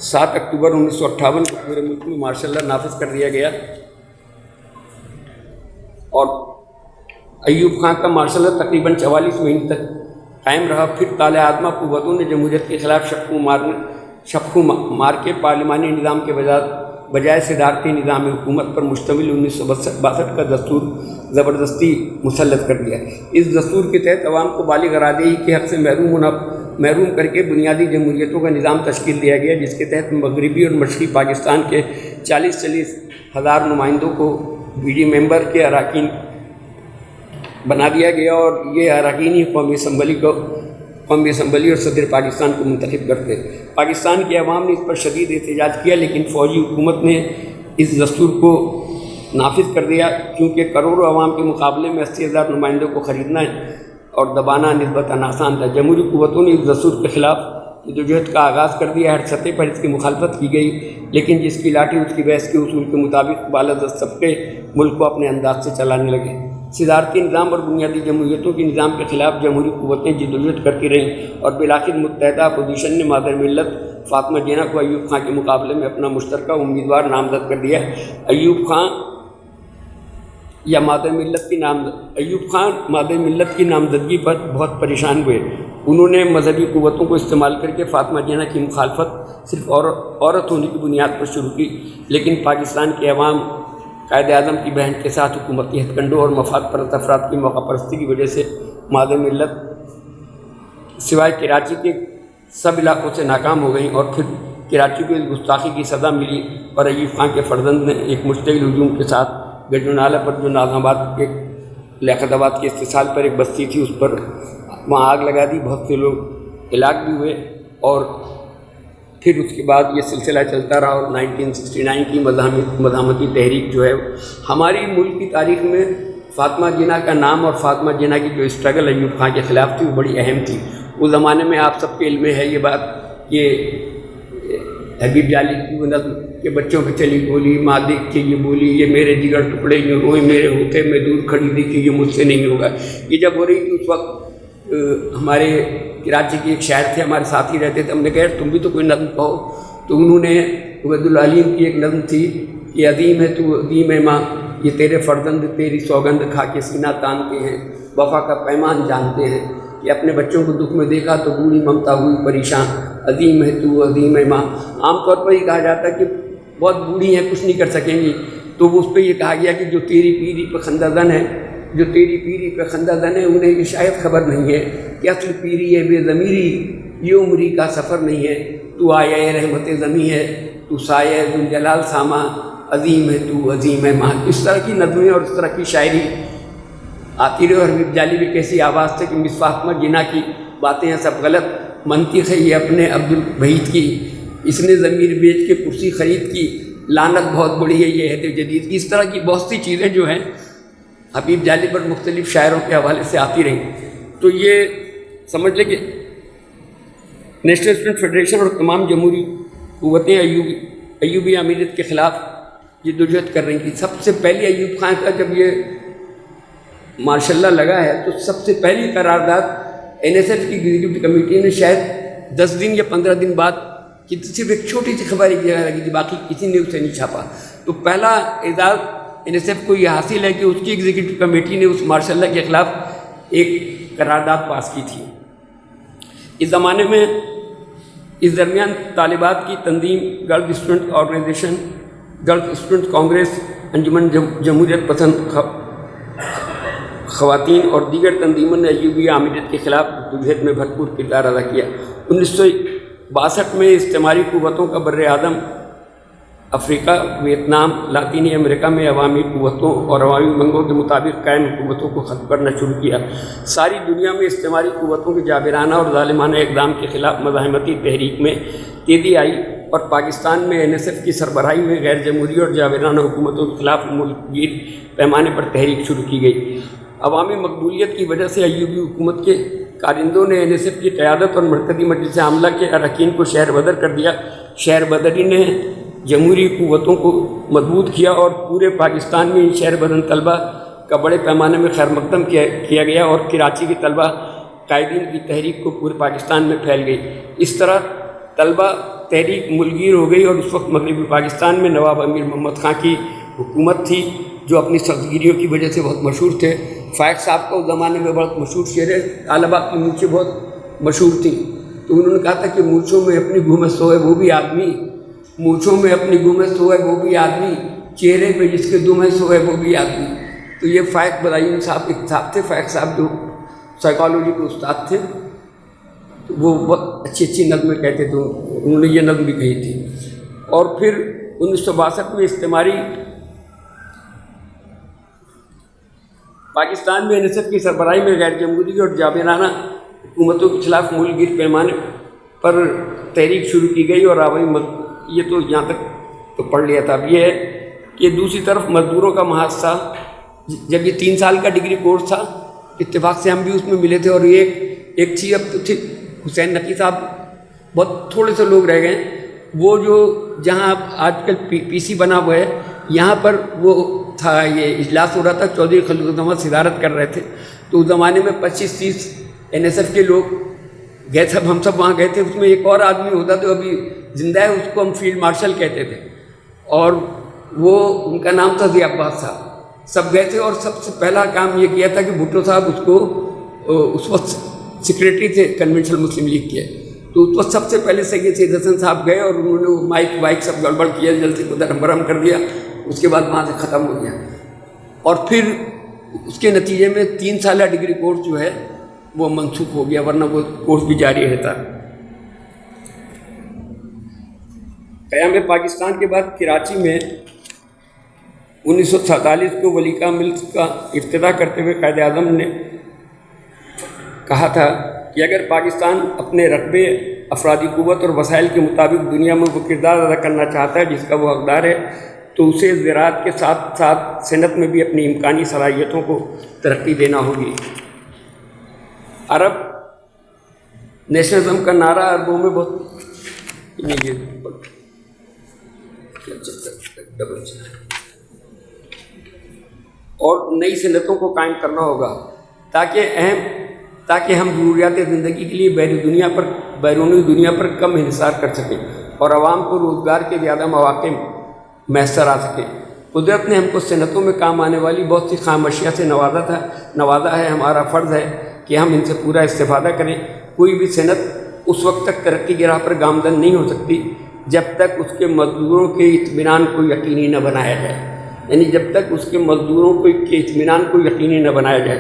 7 اکتوبر 1958 کو پورے ملک میں مارشل لا نافذ کر دیا گیا، اور ایوب خان کا مارشل لا تقریباً 44 مہینے تک قائم رہا۔ پھر طالع آدمہ قوتوں نے جمہوریت کے خلاف شبخوں مار کے پارلیمانی نظام کے بجائے صدارتی نظام حکومت پر مشتمل 1962 کا دستور زبردستی مسلط کر دیا۔ اس دستور کے تحت عوام کو بالغ ارادی کے حق سے محروم ہونا محروم کر کے بنیادی جمہوریتوں کا نظام تشکیل دیا گیا، جس کے تحت مغربی اور مشرقی پاکستان کے 40 ہزار نمائندوں کو بی ڈی ممبر کے اراکین بنا دیا گیا، اور یہ اراکین ہی قومی اسمبلی اور صدر پاکستان کو منتخب کرتے۔ پاکستان کی عوام نے اس پر شدید احتجاج کیا، لیکن فوجی حکومت نے اس دستور کو نافذ کر دیا، کیونکہ کروڑوں عوام کے مقابلے میں 80,000 نمائندوں کو خریدنا اور دبانا نسبتاً آسان تھا۔ جمہوری قوتوں نے اس دستور کے خلاف جدوجہد کا آغاز کر دیا۔ ہر سطح پر اس کی مخالفت کی گئی، لیکن جس کی لاٹھی اس کی بحث کے اصول کے مطابق بالادست طبقے ملک کو اپنے انداز سے چلانے لگے۔ صدارتی نظام اور بنیادی جمہوریتوں کے نظام کے خلاف جمہوری قوتیں جدوجہد کرتی رہیں، اور بالآخر متحدہ اپوزیشن نے مادر ملت فاطمہ جناح کو ایوب خان کے مقابلے میں اپنا مشترکہ امیدوار نامزد کر دیا۔ ایوب خان مادر ملت کی نامزدگی پر بہت پریشان ہوئے۔ انہوں نے مذہبی قوتوں کو استعمال کر کے فاطمہ جناح کی مخالفت صرف عورت ہونے کی بنیاد پر شروع کی، لیکن پاکستان کے عوام قائد اعظم کی بہن کے ساتھ حکومتی ہتھ کنڈوں اور مفاد پرست افراد کی موقع پرستی کی وجہ سے مادر ملت سوائے کراچی کے سب علاقوں سے ناکام ہو گئیں، اور پھر کراچی کو اس گستاخی کی سزا ملی، اور ایوب خان کے فرزند نے ایک مشتعل ہجوم کے ساتھ گجرانالہ پر، جو ناظم آباد کے لیاقت آباد کے استحصال پر ایک بستی تھی، اس پر وہاں آگ لگا دی۔ بہت سے لوگ ہلاک بھی ہوئے، اور پھر اس کے بعد یہ سلسلہ چلتا رہا، اور 1969 کی مزاحمتی تحریک جو ہے ہماری ملک کی تاریخ میں فاطمہ جناح کا نام اور فاطمہ جناح کی جو اسٹرگل ایوب خان کے خلاف تھی وہ بڑی اہم تھی۔ اس زمانے میں آپ سب کے علم میں ہے یہ بات کہ حبیب جالی کی وہ نظم کہ بچوں پہ چلی گولی، ماں دیکھ کے یہ بولی، یہ میرے جگر ٹکڑے یہ روئے میرے ہوتے میں دور کھڑی دی کہ یہ مجھ سے نہیں ہوگا۔ یہ جب ہو رہی تھی اس وقت ہمارے کراچی کے ایک شاعر تھے، ہمارے ساتھی رہتے تھے، ہم نے کہا تم بھی تو کوئی نظم کہو، تو انہوں نے عبید العلیم کی ایک نظم تھی کہ عظیم ہے تو عظیم ہے ماں، یہ تیرے فرزند تیری سوگند کھا کے سینہ تانتے ہیں، وفا کا پیمان جانتے ہیں، کہ اپنے بچوں کو دکھ میں دیکھا تو بوڑھی ممتا ہوئی پریشان، عظیم ہے تو عظیم ہے ماں۔ عام طور پر یہ کہا جاتا ہے کہ بہت بوڑھی ہیں، کچھ نہیں کر سکیں گی، تو اس پہ یہ کہا گیا کہ جو تیری پیری پہ خندہ زن ہے، جو تیری پیری پہ خندہ زن ہے، انہیں یہ شاید خبر نہیں ہے کہ اصل پیری ہے بے ضمیری، یہ عمری کا سفر نہیں ہے، تو آیا رحمت زمیں ہے، تو سایہ ذوالجلال ساما، عظیم ہے تو عظیم ہے ماں۔ اس طرح کی نظمیں اور اس طرح کی شاعری آتی رہی، اور حبیب جالی بھی کیسی آواز تھے کہ مس فاطمہ جناح کی باتیں ہیں سب غلط، منطق ہے یہ اپنے عبدالوحید کی، اس نے ضمیر بیچ کے کرسی خرید کی، لعنت بہت بڑی ہے یہ عہد جدید کی۔ اس طرح کی بہت سی چیزیں جو ہیں حبیب جالی پر مختلف شاعروں کے حوالے سے آتی رہیں۔ تو یہ سمجھ لیں کہ نیشنل اسٹوڈنٹ فیڈریشن اور تمام جمہوری قوتیں ایوبی امریت کے خلاف جدوجہد کر رہی تھیں۔ سب سے پہلی ایوب خان کا جب یہ ماشاء اللہ لگا ہے تو سب سے پہلی قرارداد NSF کی ایگزیکٹو کمیٹی نے شاید 10 دن یا 15 دن بعد کہ صرف ایک چھوٹی سی خبر ایک جگہ لگی تھی، باقی کسی نے اسے نہیں چھاپا۔ تو پہلا اعزاز NSF کو یہ حاصل ہے کہ اس کی ایگزیکٹو کمیٹی نے اس ماشاء اللہ کے خلاف ایک قرارداد پاس کی تھی۔ اس زمانے میں اس درمیان طالبات کی تنظیم girls student organization, girls student congress, انجمن جمہوریت پسند خواتین اور دیگر تنظیموں نے ایوبی امریت کے خلاف جدوجہد میں بھرپور کردار ادا کیا۔ 1962 میں استعماری قوتوں کا بر اعظم افریقہ، ویتنام، لاطینی امریکہ میں عوامی قوتوں اور عوامی منگوں کے مطابق قائم حکومتوں کو ختم کرنا شروع کیا۔ ساری دنیا میں استعماری قوتوں کے جابرانہ اور ظالمانہ اقدام کے خلاف مزاحمتی تحریک میں تیزی آئی، اور پاکستان میں NSF کی سربراہی میں غیر جمہوری اور جابرانہ حکومتوں کے خلاف ملک گیر پیمانے پر تحریک شروع کی گئی۔ عوامی مقبولیت کی وجہ سے ایوبی حکومت کے کارندوں نے NSF کی قیادت اور مرکزی مجلس عاملہ کے اراکین کو شہر بدر کر دیا۔ شہر بدری نے جمہوری قوتوں کو مضبوط کیا، اور پورے پاکستان میں شہر بدر طلبہ کا بڑے پیمانے میں خیر مقدم کیا گیا، اور کراچی کے طلبہ قائدین کی تحریک کو پورے پاکستان میں پھیل گئی۔ اس طرح طلبہ تحریک ملگیر ہو گئی، اور اس وقت مغربی پاکستان میں نواب امیر محمد خان کی حکومت تھی، جو اپنی سخت گیریوں کی وجہ سے بہت مشہور تھے۔ فائق صاحب کا اس زمانے میں بہت مشہور شعر ہے، طالبہ کی مونچھیں بہت مشہور تھیں، تو انہوں نے کہا تھا کہ مونچھوں میں اپنی گھومے سوئے وہ بھی آدمی، مونچھوں میں اپنی گھومے سوئے وہ بھی آدمی، چہرے پہ جس کے دم ہے سوئے وہ بھی آدمی۔ تو یہ فائق بدایون صاحب ایک صاحب تھے، فائق صاحب جو سائیکالوجی کے استاد تھے۔ تو وہ بہت اچھی اچھی نظمیں کہتے تھے، انہوں نے یہ نظم بھی کہی تھی۔ اور پھر 1962 میں استعماری پاکستان میں NSF کی سربراہی میں غیر جمہوری اور جابرانہ حکومتوں کے خلاف ملک گیر پیمانے پر تحریک شروع کی گئی، اور یہ تو یہاں تک تو پڑھ لیا تھا۔ اب یہ ہے کہ دوسری طرف مزدوروں کا محاذ تھا، جب یہ 3 سال کا ڈگری کورس تھا، اتفاق سے ہم بھی اس میں ملے تھے، اور ایک چیز اب تو تھی، حسین نقی صاحب بہت تھوڑے سے لوگ رہ گئے، وہ جو جہاں آج کل پی سی بنا ہوا ہے، یہاں پر وہ تھا، یہ اجلاس ہو رہا تھا، چودھری خلیل احمد صدارت کر رہے تھے، تو اس زمانے میں 25-30 NSF کے لوگ گئے، ہم سب وہاں گئے تھے۔ اس میں ایک اور آدمی ہوتا تو ابھی زندہ ہے، اس کو ہم فیلڈ مارشل کہتے تھے، اور وہ ان کا نام تھا ضیاء عباس صاحب۔ سب گئے تھے، اور سب سے پہلا کام یہ کیا تھا کہ بھٹو صاحب اس کو، اس وقت سیکریٹری تھے کنونشنل مسلم لیگ کے، تو اس وقت سب سے پہلے سید سید حسن صاحب گئے، اور انہوں نے وہ مائک وائک سب گڑبڑ کیا، جلدی کو درہم برہم کر دیا، اس کے بعد وہاں سے ختم ہو گیا۔ اور پھر اس کے نتیجے میں 3 سالہ ڈگری کورس جو ہے وہ منسوخ ہو گیا، ورنہ وہ کورس بھی جاری رہتا۔ قیام پاکستان کے بعد کراچی میں 1947 کو ولیکا ملز کا افتتاح کرتے ہوئے قائد اعظم نے کہا تھا کہ اگر پاکستان اپنے رقبے، افرادی قوت اور وسائل کے مطابق دنیا میں وہ کردار ادا کرنا چاہتا ہے جس کا وہ حقدار ہے، تو اسے زراعت کے ساتھ ساتھ صنعت میں بھی اپنی امکانی صلاحیتوں کو ترقی دینا ہوگی۔ عرب نیشنلزم کا نعرہ عربوں میں بہت اور نئی صنعتوں کو قائم کرنا ہوگا تاکہ ہم ضروریات زندگی کے لیے بیرونی دنیا پر کم انحصار کر سکیں اور عوام کو روزگار کے زیادہ مواقع میسر آ سکیں۔ قدرت نے ہم کو صنعتوں میں کام آنے والی بہت سی خام اشیاء سے نوازا ہے، ہمارا فرض ہے کہ ہم ان سے پورا استفادہ کریں۔ کوئی بھی صنعت اس وقت تک ترقی کی راہ پر گامزن نہیں ہو سکتی جب تک اس کے مزدوروں کے اطمینان کو یقینی نہ بنایا جائے، یعنی جب تک اس کے مزدوروں کے اطمینان کو یقینی نہ بنایا جائے۔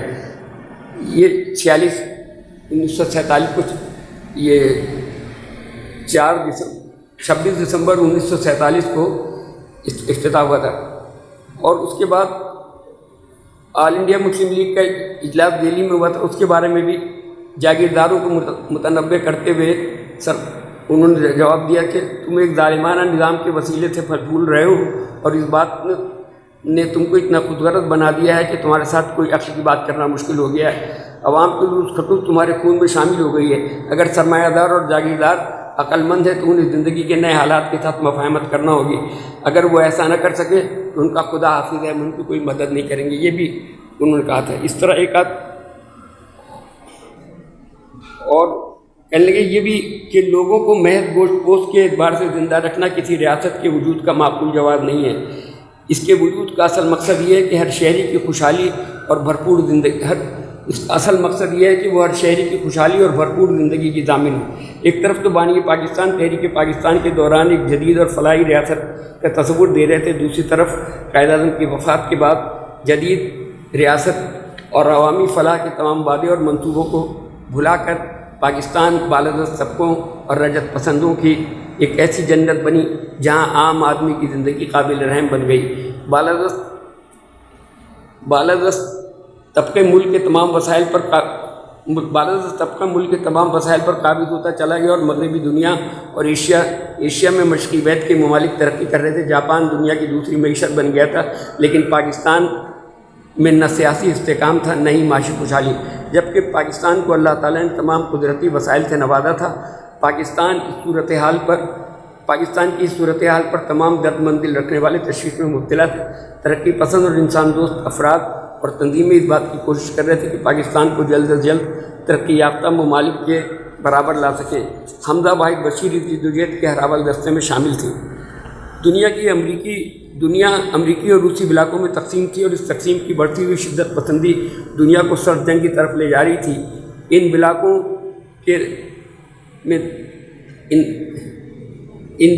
یہ 1947 کو یہ 26 دسمبر 1947 کو افتتاح ہوا تھا، اور اس کے بعد آل انڈیا مسلم لیگ کا اجلاس دہلی میں ہوا تھا۔ اس کے بارے میں بھی جاگیرداروں کو متنبع کرتے ہوئے انہوں نے جواب دیا کہ تم ایک ظالمانہ نظام کے وسیلے سے پھل پھول رہے ہو، اور اس بات نے تم کو اتنا خود غرض بنا دیا ہے کہ تمہارے ساتھ کوئی عقل کی بات کرنا مشکل ہو گیا ہے۔ عوام کی لوس کھٹوس تمہارے خون میں شامل ہو گئی ہے۔ اگر سرمایہ دار اور جاگیردار عقل مند ہے تو انہیں زندگی کے نئے حالات کے ساتھ مفاہمت کرنا ہوگی۔ اگر وہ ایسا نہ کر سکے تو ان کا خدا حافظ ہے، ہم ان کی کوئی مدد نہیں کریں گے۔ یہ بھی انہوں نے کہا تھا۔ اس طرح ایک آدھ اور کہنے لگے یہ بھی کہ لوگوں کو محض گوشت پوست کے اعتبار سے زندہ رکھنا کسی ریاست کے وجود کا معقول جواز نہیں ہے۔ اس کے وجود کا اصل مقصد یہ ہے کہ ہر شہری کی خوشحالی اور بھرپور زندگی اور بھرپور زندگی کی ضامن ہو۔ ایک طرف تو بانی پاکستان تحریک پاکستان کے دوران ایک جدید اور فلاحی ریاست کا تصور دے رہے تھے، دوسری طرف قائد اعظم کی وفات کے بعد جدید ریاست اور عوامی فلاح کے تمام وعدے اور منصوبوں کو بھلا کر پاکستان بالادست طبقوں اور رجت پسندوں کی ایک ایسی جنت بنی جہاں عام آدمی کی زندگی قابل رحم بن گئی۔ بالادست طبقہ ملک کے تمام وسائل پر قابض ہوتا چلا گیا، اور مغربی دنیا اور ایشیا میں مشرقی بیت کے ممالک ترقی کر رہے تھے۔ جاپان دنیا کی دوسری معیشت بن گیا تھا، لیکن پاکستان میں نہ سیاسی استحکام تھا نہ ہی معاشی خوشحالی، جبکہ پاکستان کو اللہ تعالیٰ نے تمام قدرتی وسائل سے نوازا تھا۔ پاکستان کی اس صورتحال پر تمام درد مندل رکھنے والے تشویش میں مبتلا تھے۔ ترقی پسند اور انسان دوست افراد اور تنظیمیں اس بات کی کوشش کر رہے تھے کہ پاکستان کو جلد از جلد ترقی یافتہ ممالک کے برابر لا سکیں۔ حمزہ واحد بشیر اس جدوجہد کے ہراول دستے میں شامل تھے۔ دنیا امریکی اور روسی علاقوں میں تقسیم تھی، اور اس تقسیم کی بڑھتی ہوئی شدت پسندی دنیا کو سرد جنگ کی طرف لے جا رہی تھی۔ ان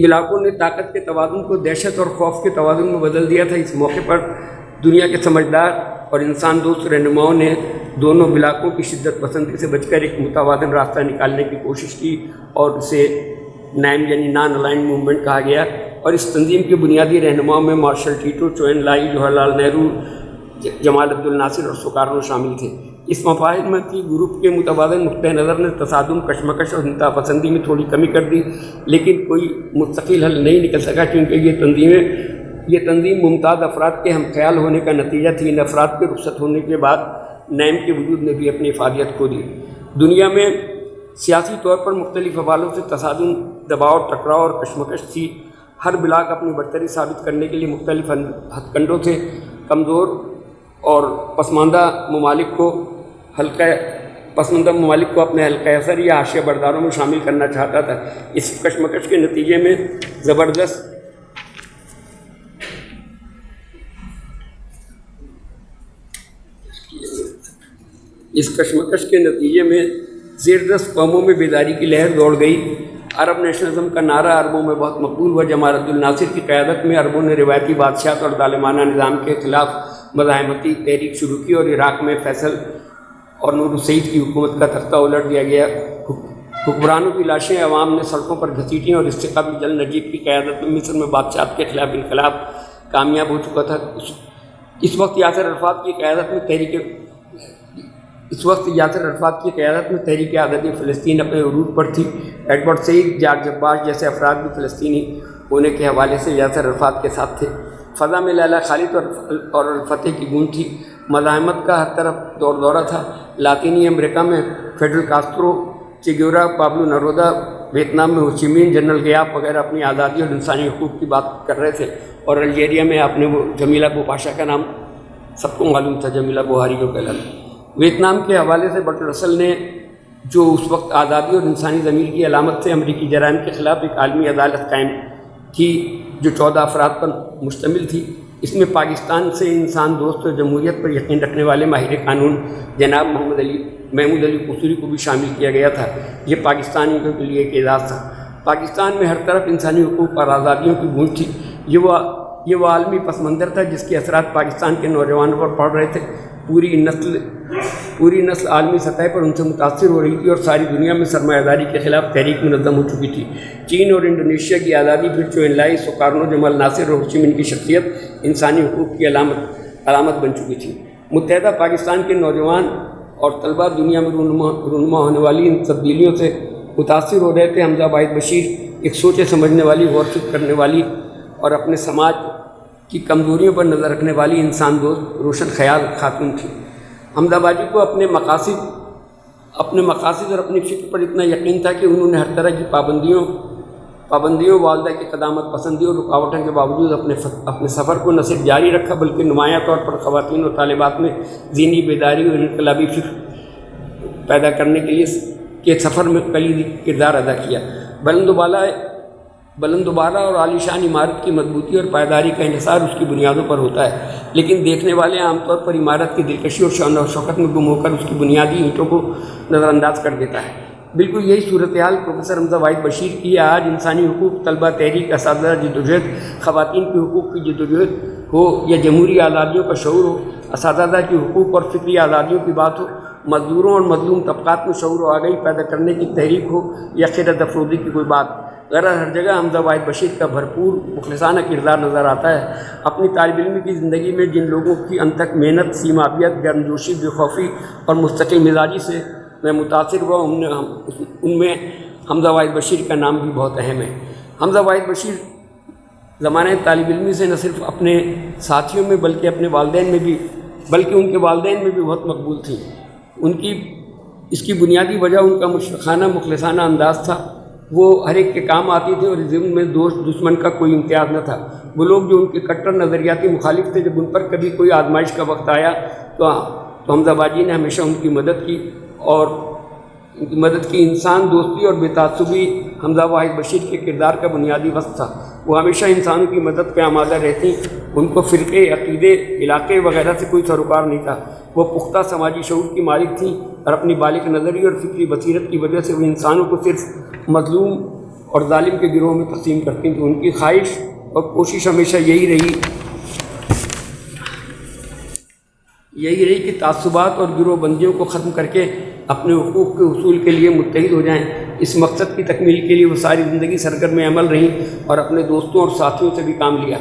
بلاکوں نے طاقت کے توازن کو دہشت اور خوف کے توازن میں بدل دیا تھا۔ اس موقع پر دنیا کے سمجھدار اور انسان دوست رہنماؤں نے دونوں بلاکوں کی شدت پسندی سے بچ کر ایک متوازن راستہ نکالنے کی کوشش کی اور اسے نیم یعنی نان الائنڈ موومنٹ کہا گیا، اور اس تنظیم کے بنیادی رہنماؤں میں مارشل ٹیٹو، چوین لائی، جواہر لال نہرو، جمال عبد الناصر اور سکارنو شامل تھے۔ اس مفاہمتی گروپ کے متبادل نقطہ نظر نے تصادم، کشمکش اور انتہا پسندی میں تھوڑی کمی کر دی، لیکن کوئی مستقل حل نہیں نکل سکا، کیونکہ یہ تنظیم ممتاز افراد کے ہم خیال ہونے کا نتیجہ تھی۔ ان افراد کے رخصت ہونے کے بعد نیم کے وجود نے بھی اپنی افادیت کھو دی۔ دنیا میں سیاسی طور پر مختلف حوالوں سے تصادم، دباؤ، ٹکراؤ اور کشمکش تھی۔ ہر بلاک اپنی برتری ثابت کرنے کے لیے مختلف ہتھ کنڈوں سے کمزور اور پسماندہ ممالک کو اپنے حلقہ اثر یا حاشیہ برداروں میں شامل کرنا چاہتا تھا۔ اس کشمکش کے نتیجے میں زیر دست قوموں میں بیداری کی لہر دوڑ گئی۔ عرب نیشنلزم کا نعرہ عربوں میں بہت مقبول ہوا۔ جمال عبد الناصر کی قیادت میں عربوں نے روایتی بادشاہت اور ظالمانہ نظام کے خلاف مزاحمتی تحریک شروع کی اور عراق میں فیصل اور نور السعید کی حکومت کا تختہ الٹ دیا گیا۔ حکمرانوں کی لاشیں عوام نے سڑکوں پر گھسیٹیں اور اس سے قبل جل نجیب کی قیادت میں مصر میں بادشاہت کے خلاف انقلاب کامیاب ہو چکا تھا۔ اس وقت یاسر عرفات کی قیادت میں تحریک آزادی فلسطین اپنے عروج پر تھی۔ ایڈورڈ سعید، جارج عباس جیسے افراد بھی فلسطینی ہونے کے حوالے سے یاسر عرفات کے ساتھ تھے۔ فضا میں لیلا خالد اور الفتح کی گونج تھی۔ مزاحمت کا ہر طرف دور دورہ تھا۔ لاطینی امریکہ میں فیڈرل کاسترو، چے گیورا، پابلو نرودا، ویتنام میں ہو چی مین، جنرل غیاب وغیرہ اپنی آزادی اور انسانی حقوق کی بات کر رہے تھے، اور الجیریا میں آپ نے وہ جمیلہ بوپاشا کا نام سب کو معلوم تھا، جمیلہ بوہاری جو کہلاتی۔ ویتنام کے حوالے سے برٹ رسل نے جو اس وقت آزادی اور انسانی ضمیر کی علامت سے امریکی جرائم کے خلاف ایک عالمی عدالت قائم کی جو 14 افراد پر مشتمل تھی، اس میں پاکستان سے انسان دوست اور جمہوریت پر یقین رکھنے والے ماہر قانون جناب محمود علی قصوری کو بھی شامل کیا گیا تھا۔ یہ پاکستانیوں کے لیے ایک اعزاز تھا۔ پاکستان میں ہر طرف انسانی حقوق اور آزادیوں کی گونج تھی۔ یہ وہ عالمی پس منظر تھا جس کے اثرات پاکستان کے نوجوانوں پر پڑ رہے تھے۔ پوری نسل عالمی سطح پر ان سے متاثر ہو رہی تھی اور ساری دنیا میں سرمایہ داری کے خلاف تحریک منظم ہو چکی تھی۔ چین اور انڈونیشیا کی آزادی، پھر چوین لائی، سکارنو، جمال ناصر اور ہو چی مین کی شخصیت انسانی حقوق کی علامت بن چکی تھی۔ متحدہ پاکستان کے نوجوان اور طلباء دنیا میں رونما ہونے والی ان تبدیلیوں سے متاثر ہو رہے تھے۔ حمزہ واحد بشیر ایک سوچے سمجھنے والی، غور فکر کرنے والی اور اپنے سماج کی کمزوریوں پر نظر رکھنے والی انسان دوست روشن خیال خاتون تھی۔ حمزہ باجی کو اپنے مقاصد اور اپنی فکر پر اتنا یقین تھا کہ انہوں نے ہر طرح کی پابندیوں، والدہ کی قدامت پسندی اور رکاوٹوں کے باوجود اپنے سفر کو نہ صرف جاری رکھا بلکہ نمایاں طور پر خواتین اور طالبات میں ذہنی بیداری اور انقلابی فکر پیدا کرنے کے سفر میں کلیدی کردار ادا کیا۔ بلند و بالا اور عالیشان عمارت کی مضبوطی اور پائیداری کا انحصار اس کی بنیادوں پر ہوتا ہے، لیکن دیکھنے والے عام طور پر عمارت کی دلکشی اور شان و شوکت میں گم ہو کر اس کی بنیادی اینٹوں کو نظر انداز کر دیتا ہے۔ بالکل یہی صورتحال پروفیسر حمزہ واحد بشیر کی ہے۔ آج انسانی حقوق، طلبہ تحریک، اساتذہ جدوجہد، خواتین کے حقوق کی جدوجہد ہو یا جمہوری آزادیوں کا شعور ہو، اساتذہ کے حقوق اور فکری آزادیوں کی بات ہو، مزدوروں اور مظلوم طبقات میں شعور و آگاہی پیدا کرنے کی تحریک ہو یا خیرت افروزی کی کوئی بات، غرض ہر جگہ حمزہ واحد بشیر کا بھرپور مخلصانہ کردار نظر آتا ہے۔ اپنی طالب علم کی زندگی میں جن لوگوں کی انتھک محنت، سیمابیت، گرمجوشی، بے خوفی اور مستقل مزاجی سے میں متاثر ہوا، ان میں حمزہ واحد بشیر کا نام بھی بہت اہم ہے۔ حمزہ واحد بشیر زمانہ طالب علمی سے نہ صرف اپنے ساتھیوں میں بلکہ ان کے والدین میں بھی بہت مقبول تھیں۔ اس کی بنیادی وجہ ان کا مشفقانہ مخلصانہ انداز تھا۔ وہ ہر ایک کے کام آتی تھی اور ضمن میں دوست دشمن کا کوئی امتیاز نہ تھا۔ وہ لوگ جو ان کے کٹر نظریاتی مخالف تھے، جب ان پر کبھی کوئی آزمائش کا وقت آیا تو حمزہ باجی نے ہمیشہ ان کی مدد کی اور انسان دوستی اور بے تعصبی حمزہ واحد بشیر کے کردار کا بنیادی وصف تھا۔ وہ ہمیشہ انسانوں کی مدد پہ آمادہ رہتی، ان کو فرقے، عقیدے، علاقے وغیرہ سے کوئی سروکار نہیں تھا۔ وہ پختہ سماجی شعور کی مالک تھیں اور اپنی بالغ نظری اور فکری بصیرت کی وجہ سے وہ انسانوں کو صرف مظلوم اور ظالم کے گروہ میں تقسیم کرتی تھیں۔ ان کی خواہش اور کوشش ہمیشہ یہی رہی یہی رہی کہ تعصبات اور گروہ بندیوں کو ختم کر کے اپنے حقوق کے حصول کے لیے متحد ہو جائیں۔ اس مقصد کی تکمیل کے لیے وہ ساری زندگی سرگرم عمل رہیں اور اپنے دوستوں اور ساتھیوں سے بھی کام لیا۔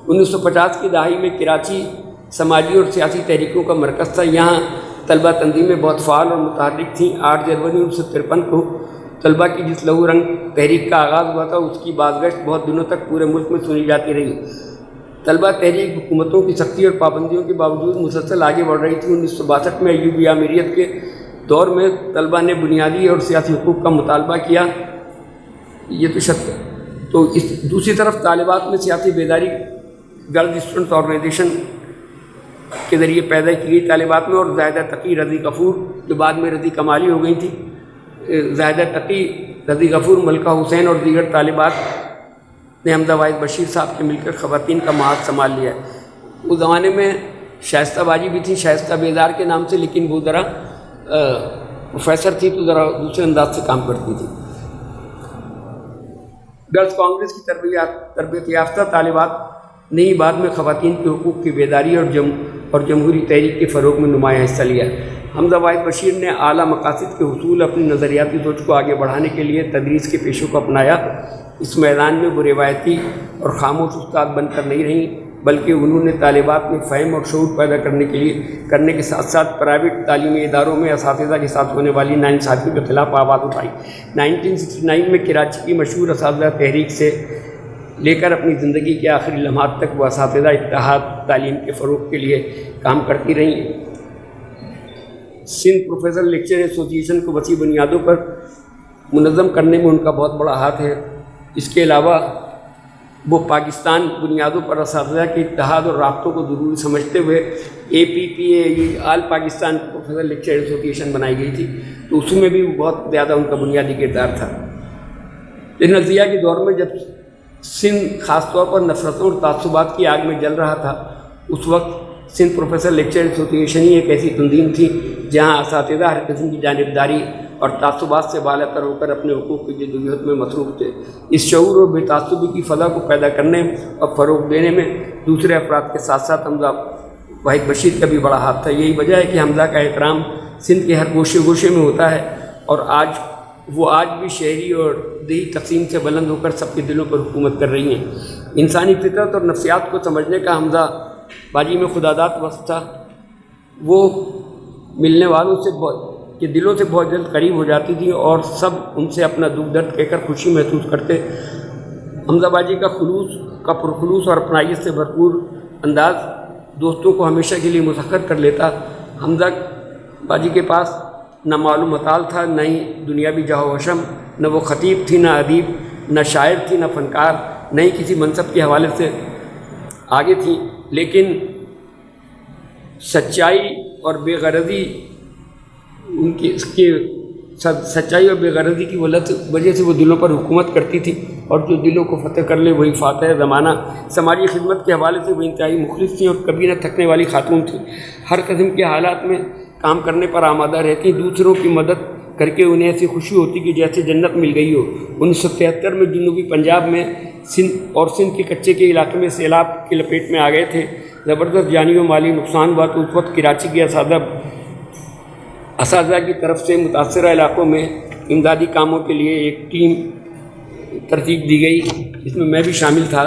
1950 کی دہائی میں کراچی سماجی اور سیاسی تحریکوں کا مرکز تھا۔ یہاں طلبہ تنظیمیں بہت فعال اور متحرک تھیں۔ 8 جنوری 1953 کو طلبہ کی جس لہو رنگ تحریک کا آغاز ہوا تھا، اس کی بازگشت بہت دنوں تک پورے ملک میں سنی جاتی رہی۔ طلبہ تحریک حکومتوں کی سختی اور پابندیوں کے باوجود مسلسل آگے بڑھ رہی تھی۔ 1962 میں ایوبی آمیریت کے دور میں طلبہ نے بنیادی اور سیاسی حقوق کا مطالبہ کیا۔ یہ تو شرط ہے۔ تو اس دوسری طرف طالبات میں سیاسی بیداری گرلز اسٹوڈنٹ آرگنائزیشن کے ذریعے پیدا کی گئی طالبات میں، اور زاہدہ تقی، رضی غفور جو بعد میں رضی کمالی ہو گئی تھی، زاہدہ تقی، رضی غفور، ملکہ حسین اور دیگر طالبات نے حمزہ واحد بشیر صاحب کے مل کر خواتین کا محاذ سنبھال لیا ہے۔ اس زمانے میں شائستہ باجی بھی تھی، شائستہ بیدار کے نام سے، لیکن وہ ذرا پروفیسر تھی تو ذرا دوسرے انداز سے کام کرتی تھی۔ گرلز کانگریس کی تربیت یافتہ طالبات نے ہی بعد میں خواتین کے حقوق کی بیداری اور جمہوری تحریک کے فروغ میں نمایاں حصہ لیا۔ حمزہ واحد بشیر نے اعلیٰ مقاصد کے حصول اپنی نظریاتی سوچ کو آگے بڑھانے کے لیے تدریس کے پیشوں کو اپنایا۔ اس میدان میں وہ روایتی اور خاموش استاد بن کر نہیں رہیں، بلکہ انہوں نے طالبات میں فہم اور شعور پیدا کرنے کے ساتھ ساتھ پرائیویٹ تعلیمی اداروں میں اساتذہ کے ساتھ ہونے والی ناانصافی کے خلاف آواز اٹھائی۔ 1969 میں کراچی کی مشہور اساتذہ تحریک سے لے کر اپنی زندگی کے آخری لمحات تک وہ اساتذہ اتحاد تعلیم کے فروغ کے لیے کام کرتی رہیں۔ سندھ پروفیسر لیکچر ایسوسی ایشن کو وسیع بنیادوں پر منظم کرنے میں ان کا بہت بڑا ہاتھ ہے۔ اس کے علاوہ وہ پاکستان بنیادوں پر اساتذہ کے اتحاد اور رابطوں کو ضروری سمجھتے ہوئے APPA آل پاکستان پروفیسر لیکچر ایسوسی ایشن بنائی گئی تھی، تو اس میں بھی بہت زیادہ ان کا بنیادی کردار تھا۔ لیکن ازیہ کے دور میں جب سندھ خاص طور پر نفرتوں اور تعصبات کی آگ میں جل رہا تھا، اس وقت سندھ پروفیسر لیکچر ایسوسی ایشن ہی ایک ایسی تنظیم تھی جہاں اساتذہ ہر قسم کی جانبداری اور تعصبات سے بالا تر ہو کر اپنے حقوق کی جدوجہد میں مصروف تھے۔ اس شعور اور بے تعصبی کی فضا کو پیدا کرنے اور فروغ دینے میں دوسرے افراد کے ساتھ ساتھ حمزہ واحد بشیر کا بھی بڑا ہاتھ تھا۔ یہی وجہ ہے کہ حمزہ کا احترام سندھ کے ہر گوشے گوشے میں ہوتا ہے، اور آج بھی شہری اور دیہی تقسیم سے بلند ہو کر سب کے دلوں پر حکومت کر رہی ہیں۔ انسانی فطرت اور نفسیات کو سمجھنے کا حمزہ باجی میں خداداد وصف تھا۔ وہ ملنے والوں سے کے دلوں سے بہت جلد قریب ہو جاتی تھی، اور سب ان سے اپنا دکھ درد کہہ کر خوشی محسوس کرتے۔ حمزہ باجی کا پرخلوص اور اپنائیت سے بھرپور انداز دوستوں کو ہمیشہ کے لیے مسخر کر لیتا۔ حمزہ باجی کے پاس نہ معلوم مطال تھا، نہ ہی دنیاوی جاہ و حشم، نہ وہ خطیب تھی، نہ ادیب، نہ شاعر تھی، نہ فنکار، نہ ہی کسی منصب کے حوالے سے آگے تھی، لیکن سچائی اور بے غرضی سچائی اور بے غرضی کی وجہ سے وہ دلوں پر حکومت کرتی تھی، اور جو دلوں کو فتح کر لے وہی فاتح زمانہ۔ سماجی خدمت کے حوالے سے وہ انتہائی مخلص تھیں اور کبھی نہ تھکنے والی خاتون تھیں۔ ہر قسم کے حالات میں کام کرنے پر آمادہ رہتی، دوسروں کی مدد کر کے انہیں ایسی خوشی ہوتی کہ جیسے جنت مل گئی ہو۔ 1973 میں جنوبی پنجاب میں سندھ کے کچے کے علاقے میں سیلاب کی لپیٹ میں آ گئے تھے۔ زبردست جانی و مالی نقصان ہوا، تو اس وقت کراچی کے اساتذہ کی طرف سے متاثرہ علاقوں میں امدادی کاموں کے لیے ایک ٹیم ترتیب دی گئی، جس میں بھی شامل تھا۔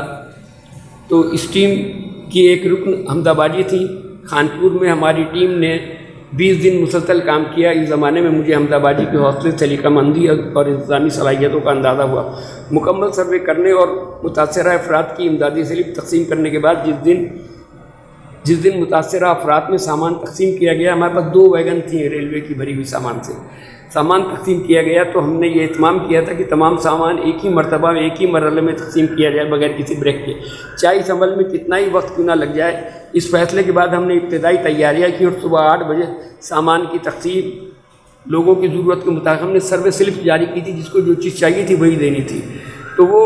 تو اس ٹیم کی ایک رکن حمزہ باجی تھی۔ خانپور میں ہماری ٹیم نے 20 دن مسلسل کام کیا۔ اس زمانے میں مجھے حمزہ باجی کے حوصلے، سلیقہ مندی اور انتظامی صلاحیتوں کا اندازہ ہوا۔ مکمل سروے کرنے اور متاثرہ افراد کی امدادی سلپ تقسیم کرنے کے بعد جس دن متاثرہ افراد میں سامان تقسیم کیا گیا، ہمارے پاس 2 ویگن تھیں ریلوے کی بھری ہوئی سامان تقسیم کیا گیا، تو ہم نے یہ اہتمام کیا تھا کہ تمام سامان ایک ہی مرتبہ میں ایک ہی مرحلے میں تقسیم کیا جائے بغیر کسی بریک کے، چاہے اس عمل میں کتنا ہی وقت کیوں نہ لگ جائے۔ اس فیصلے کے بعد ہم نے ابتدائی تیاریاں کی، اور صبح 8 بجے سامان کی تقسیم لوگوں کی ضرورت کے مطابق ہم نے سروے سلپ جاری کی تھی، جس کو جو چیز چاہیے تھی وہی دینی تھی، تو وہ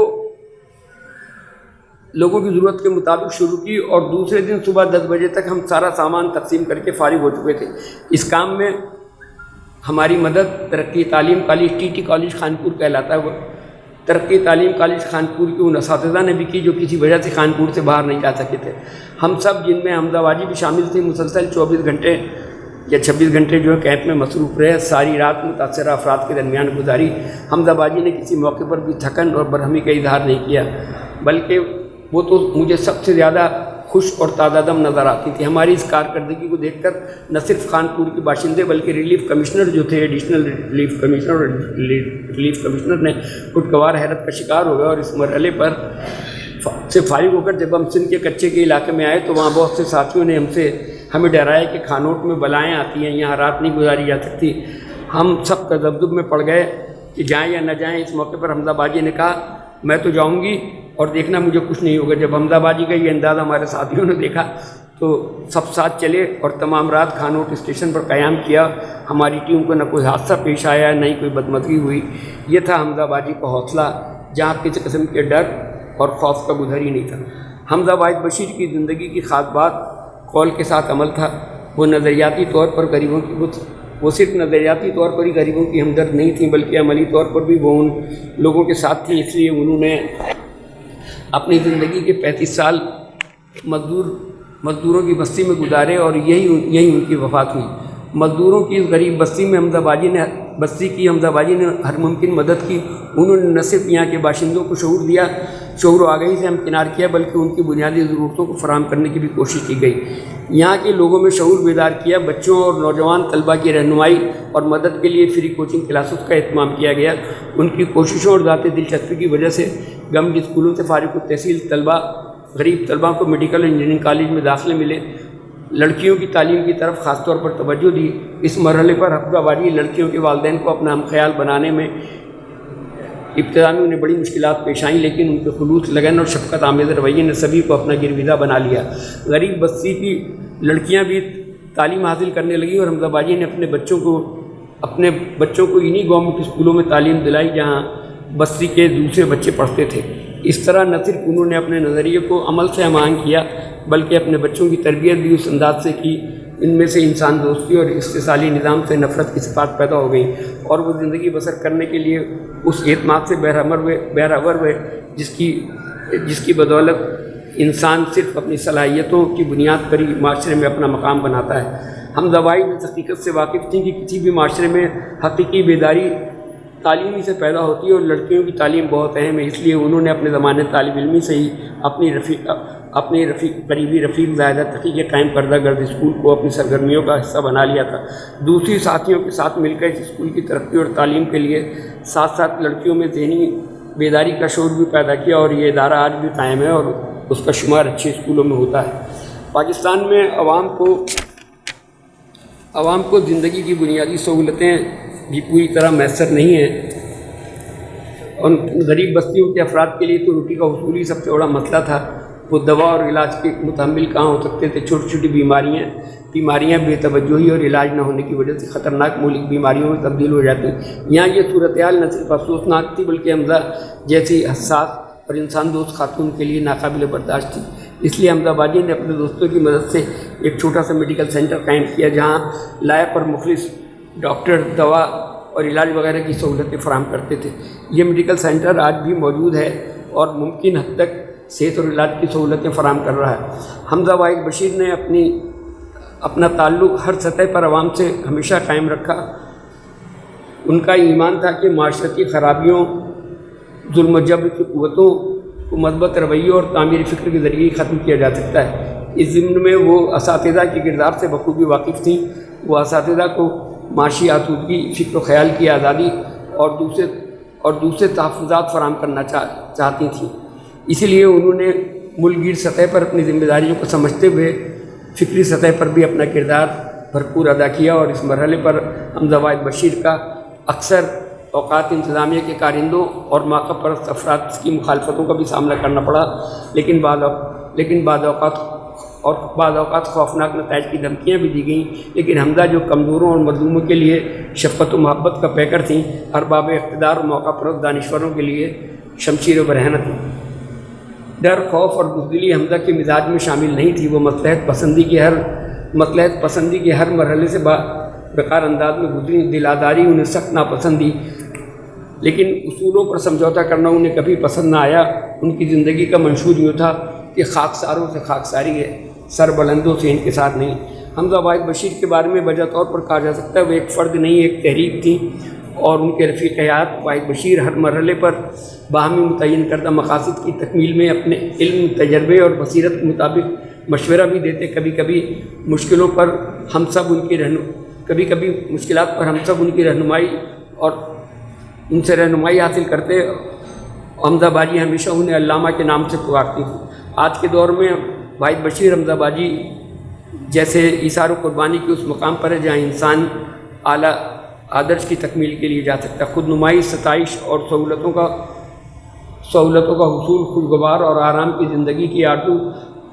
لوگوں کی ضرورت کے مطابق شروع کی، اور دوسرے دن صبح 10 بجے تک ہم سارا سامان تقسیم کر کے فارغ ہو چکے تھے۔ اس کام میں ہماری مدد ترقی تعلیم کالج TT کالج خانپور کہلاتا ہے وہ، ترقی تعلیم کالج خانپور کے ان اساتذہ نے بھی کی جو کسی وجہ سے خانپور سے باہر نہیں جا سکے تھے. ہم سب جن میں حمزہ باجی بھی شامل تھے مسلسل 24 گھنٹے یا 26 گھنٹے جو ہے کیمپ میں مصروف رہے. ساری رات متاثرہ افراد کے درمیان گزاری. حمزہ باجی نے کسی موقع پر بھی تھکن اور برہمی کا اظہار نہیں کیا، بلکہ وہ تو مجھے سب سے زیادہ خوش اور تازہ دم نظر آتی تھی. ہماری اس کارکردگی کو دیکھ کر نہ صرف خانپور کے باشندے بلکہ ریلیف کمشنر جو تھے، ایڈیشنل ریلیف کمشنر نے خوشگوار حیرت کا شکار ہو گیا. اور اس مرحلے پر سے فارغ ہو کر جب ہم سندھ کے کچے کے علاقے میں آئے تو وہاں بہت سے ساتھیوں نے ہمیں ڈرایا کہ کھانوٹ میں بلائیں آتی ہیں، یہاں رات نہیں گزاری جا سکتی. ہم سب تذبذب میں پڑ گئے کہ جائیں یا نہ جائیں. اس موقع پر حمزہ باجی نے کہا میں تو جاؤں گی اور دیکھنا مجھے کچھ نہیں ہوگا. جب حمزہ باجی کا یہ انداز ہمارے ساتھیوں نے دیکھا تو سب ساتھ چلے اور تمام رات کھانوٹ اسٹیشن پر قیام کیا. ہماری ٹیم کو نہ کوئی حادثہ پیش آیا، نہ ہی کوئی بدمزگی ہوئی. یہ تھا حمزہ باجی کا حوصلہ جہاں کسی قسم کے ڈر اور خوف کا گزر ہی نہیں تھا. حمزہ واحد بشیر کی زندگی کی خاص بات قول کے ساتھ عمل تھا. وہ نظریاتی طور پر غریبوں کی وہ صرف نظریاتی طور پر ہی غریبوں کی ہمدرد نہیں تھیں بلکہ عملی طور پر بھی وہ ان لوگوں کے ساتھ تھیں. اس لیے انہوں نے اپنی زندگی کے 35 سال مزدوروں کی بستی میں گزارے اور یہی ان کی وفات ہوئی. مزدوروں کی اس غریب بستی میں حمزہ باجی نے ہر ممکن مدد کی. انہوں نے نہ صرف یہاں کے باشندوں کو شعور و آگاہی سے ہمکنار کیا بلکہ ان کی بنیادی ضرورتوں کو فراہم کرنے کی بھی کوشش کی گئی. یہاں کے لوگوں میں شعور بیدار کیا. بچوں اور نوجوان طلباء کی رہنمائی اور مدد کے لیے فری کوچنگ کلاسز کا اہتمام کیا گیا. ان کی کوششوں اور ذاتی دلچسپی کی وجہ سے گمبد اسکولوں سے فارغ التحصیل غریب طلباء کو میڈیکل انجینئرنگ کالج میں داخلے ملے. لڑکیوں کی تعلیم کی طرف خاص طور پر توجہ دی. اس مرحلے پر حمزہ باجی لڑکیوں کے والدین کو اپنا ہم خیال بنانے میں ابتدا میں انہیں بڑی مشکلات پیش آئیں، لیکن ان کے خلوص، لگن اور شفقت آمیز رویے نے سبھی کو اپنا گرویدہ بنا لیا. غریب بستی کی لڑکیاں بھی تعلیم حاصل کرنے لگیں اور حمزہ باجی نے اپنے بچوں کو انہی گورنمنٹ اسکولوں میں تعلیم دلائی جہاں بستی کے دوسرے بچے پڑھتے تھے. اس طرح نہ صرف انہوں نے اپنے نظریے کو عمل سے ہم آہنگ کیا بلکہ اپنے بچوں کی تربیت بھی اس انداز سے کی ان میں سے انسان دوستی اور استحصالی نظام سے نفرت کی صفات پیدا ہو گئیں اور وہ زندگی بسر کرنے کے لیے اس اعتماد سے بہرور ہوئے جس کی بدولت انسان صرف اپنی صلاحیتوں کی بنیاد پر ہی معاشرے میں اپنا مقام بناتا ہے. حمزہ واحد اس حقیقت سے واقف تھیں کہ کسی بھی معاشرے میں حقیقی بیداری تعلیمی سے پیدا ہوتی ہے اور لڑکیوں کی تعلیم بہت اہم ہے. اس لیے انہوں نے اپنے زمانے طالب علمی سے ہی اپنی قریبی رفیق زاہدہ تقی کے قائم کردہ گرد اسکول کو اپنی سرگرمیوں کا حصہ بنا لیا تھا. دوسری ساتھیوں کے ساتھ مل کر اس اسکول کی ترقی اور تعلیم کے لیے ساتھ ساتھ لڑکیوں میں ذہنی بیداری کا شعور بھی پیدا کیا اور یہ ادارہ آج بھی قائم ہے اور اس کا شمار اچھے اسکولوں میں ہوتا ہے. پاکستان میں عوام کو زندگی کی بنیادی سہولتیں بھی پوری طرح میسر نہیں ہیں اور غریب بستیوں کے افراد کے لیے تو روٹی کا حصول ہی سب سے بڑا مسئلہ تھا. وہ دوا اور علاج کے متحمل کہاں ہو سکتے تھے. چھوٹی چھوٹی بیماریاں بے توجہی اور علاج نہ ہونے کی وجہ سے خطرناک مہلک بیماریوں میں تبدیل ہو جاتی. یہاں یہ صورتحال نہ صرف افسوسناک تھی بلکہ حمزہ جیسی حساس اور انسان دوست خاتون کے لیے ناقابل برداشت تھی. اس لیے حمزہ باجی نے اپنے دوستوں کی مدد سے ایک چھوٹا سا میڈیکل سینٹر قائم کیا جہاں لائق اور مخلص ڈاکٹر دوا اور علاج وغیرہ کی سہولتیں فراہم کرتے تھے. یہ میڈیکل سینٹر آج بھی موجود ہے اور ممکن حد تک صحت اور علاج کی سہولتیں فراہم کر رہا ہے. حمزہ واحد بشیر نے اپنا تعلق ہر سطح پر عوام سے ہمیشہ قائم رکھا. ان کا ایمان تھا کہ معاشرتی خرابیوں، ظلم و جبر کی قوتوں کو مثبت رویے اور تعمیری فکر کے ذریعے ختم کیا جا سکتا ہے. اس ضمن میں وہ اساتذہ کے کردار سے بخوبی واقف تھیں. وہ اساتذہ کو معاشی آسودگی، فکر و خیال کی آزادی اور دوسرے تحفظات فراہم کرنا چاہتی تھیں. اسی لیے انہوں نے ملک گیر سطح پر اپنی ذمہ داریوں کو سمجھتے ہوئے فکری سطح پر بھی اپنا کردار بھرپور ادا کیا اور اس مرحلے پر حمزہ واحد بشیر کا اکثر اوقات انتظامیہ کے کارندوں اور موقع پرست افراد کی مخالفتوں کا بھی سامنا کرنا پڑا، لیکن بعض اوقات خوفناک نتائج کی دھمکیاں بھی دی گئیں. لیکن حمزہ جو کمزوروں اور مظلوموں کے لیے شفقت و محبت کا پیکر تھیں، ارباب اقتدار اور موقع پرست دانشوروں کے لیے شمشیر و برہنہ تھیں. ڈر، خوف اور بزدلی حمزہ کے مزاج میں شامل نہیں تھی. وہ مصلحت پسندی کے ہر مرحلے سے بےکار انداز میں گزری. دل آزاری، انہیں سخت ناپسندی لیکن اصولوں پر سمجھوتا کرنا انہیں کبھی پسند نہ آیا. ان کی زندگی کا منشور یوں تھا کہ خاکساروں سے خاکساری ہے، سر بلندوں سے انکسار نہیں. حمزہ واحد بشیر کے بارے میں وجہ طور پر کہا جا سکتا ہے وہ ایک فرد نہیں، ایک تحریک تھی، اور ان کے رفیق حیات واحد بشیر ہر مرحلے پر باہمی متعین کردہ مقاصد کی تکمیل میں اپنے علم، تجربے اور بصیرت کے مطابق مشورہ بھی دیتے. کبھی کبھی مشکلوں پر ہم سب ان کی رہنمائی اور ان سے رہنمائی حاصل کرتے. حمزہ باجی ہمیشہ انہیں علامہ کے نام سے پکارتی تھی. آج کے دور میں واحد بشیر حمزہ باجی جیسے ایثار و قربانی کے اس مقام پر ہے جہاں انسان اعلیٰ آدرش کی تکمیل کے لیے جا سکتا ہے. خود نمائی، ستائش اور سہولتوں کا حصول، خوشگوار اور آرام کی زندگی کی آرزو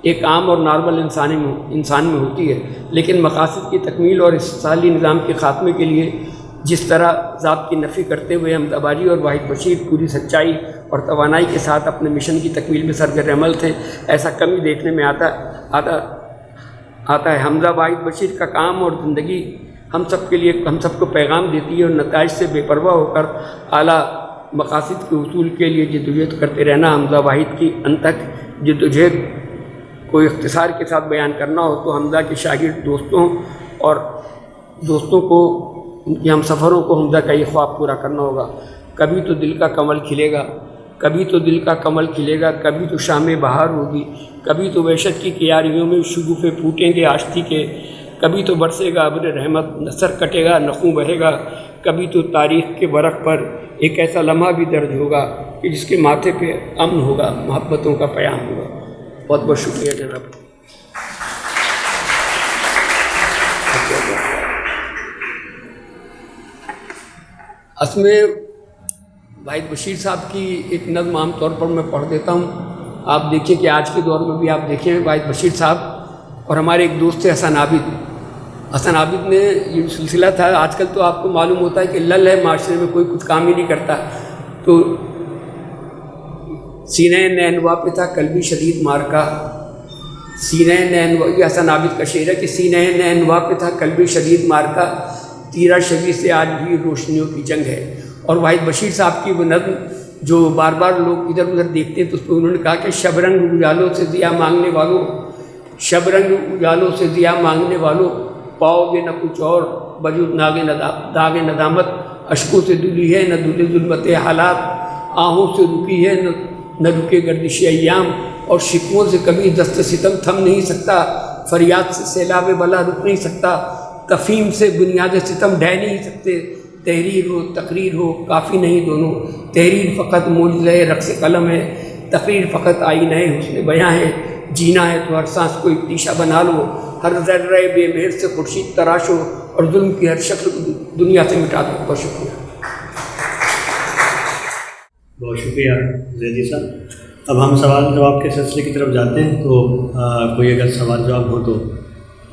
ایک عام اور نارمل انسان میں ہوتی ہے، لیکن مقاصد کی تکمیل اور استحصالی نظام کے خاتمے کے لیے جس طرح ذات کی نفی کرتے ہوئے حمزہ باجی اور واحد بشیر پوری سچائی اور توانائی کے ساتھ اپنے مشن کی تکمیل میں سرگرم عمل تھے، ایسا کم ہی دیکھنے میں آتا ہے. حمزہ واحد بشیر کا کام اور زندگی ہم سب کو پیغام دیتی ہے، اور نتائج سے بے پرواہ ہو کر اعلیٰ مقاصد کے حصول کے لیے جدوجہد کرتے رہنا. حمزہ واحد کی انتھک جدوجہد کو اختصار کے ساتھ بیان کرنا ہو تو حمزہ کے شاگرد دوستوں کو، ان کے ہم سفروں کو حمزہ کا یہ خواب پورا کرنا ہوگا. کبھی تو دل کا کمل کھلے گا، کبھی تو شام بہار ہوگی، کبھی تو وحشت کی کیاریوں میں شگوفے پھوٹیں گے آشتی کے، کبھی تو برسے گا ابر رحمت، نثر کٹے گا، نخوں بہے گا، کبھی تو تاریخ کے ورق پر ایک ایسا لمحہ بھی درج ہوگا کہ جس کے ماتھے پہ امن ہوگا، محبتوں کا پیام ہوگا. بہت بہت شکریہ جناب. اس میں واحد بشیر صاحب کی ایک نظم عام طور پر میں پڑھ دیتا ہوں. آپ دیکھیں کہ آج کے دور میں بھی آپ دیکھیں واحد بشیر صاحب اور ہمارے ایک دوست تھے حسن عابد نے یہ سلسلہ تھا. آج کل تو آپ کو معلوم ہوتا ہے کہ لل ہے معاشرے میں، کوئی کچھ کام ہی نہیں کرتا. تو سینہ نینوا پہ تھا قلبی شدید مارکا، سینہ نینوا، یہ حسن عابد کا شعر ہے کہ سینہ نینوا پہ تھا قلبی شدید مارکا، تیرا شبی سے آج بھی روشنیوں کی جنگ ہے. اور واحد بشیر صاحب کی وہ نظم جو بار بار لوگ ادھر ادھر دیکھتے ہیں تو اس پہ انہوں نے کہا کہ شبرنگ اجالوں سے ضیا مانگنے والوں پاؤ گے نہ کچھ اور وجود داغ ندامت، اشکوں سے دلی ہے نہ دلی ظلمت حالات، آہوں سے رکی ہے نہ رکے گردش ایام، اور شکووں سے کبھی دست ستم تھم نہیں سکتا، فریاد سے سیلاب بلا رک نہیں سکتا، تفہیم سے بنیاد ستم ڈھہ نہیں سکتے. تحریر ہو تقریر ہو کافی نہیں دونوں، تحریر فقط معجزہ رقص قلم ہے، تقریر فقط آئینہ حسن بیاں ہے. جینا ہے تو ہر سانس کو ایک تیشہ بنا لو، ہر ذرہ بے مہر سے خورشید تراشو، اور ظلم کی ہر شکل دنیا سے مٹا دو. بہت شکریہ. بہت شکریہ زیدی صاحب. اب ہم سوال جواب کے سلسلے کی طرف جاتے ہیں. تو کوئی اگر سوال جواب ہو تو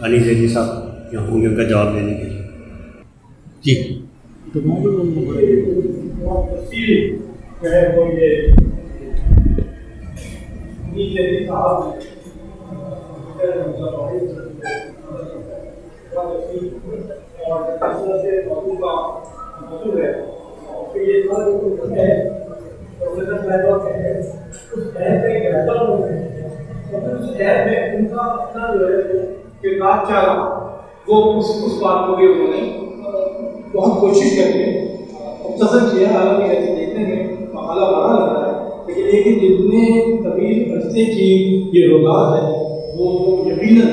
علی زیدی صاحب یہاں ہوں گے ان کا جواب دینے کے لیے. جی. وہ اس بات کو بھی انہوں نے بہت کوشش کر کے مختصر کیا. حالانکہ ایسے دیکھنے میں مقالہ بڑا لگ رہا ہے، لیکن جتنے طویل عرصے کی یہ روایت ہے وہ یقیناً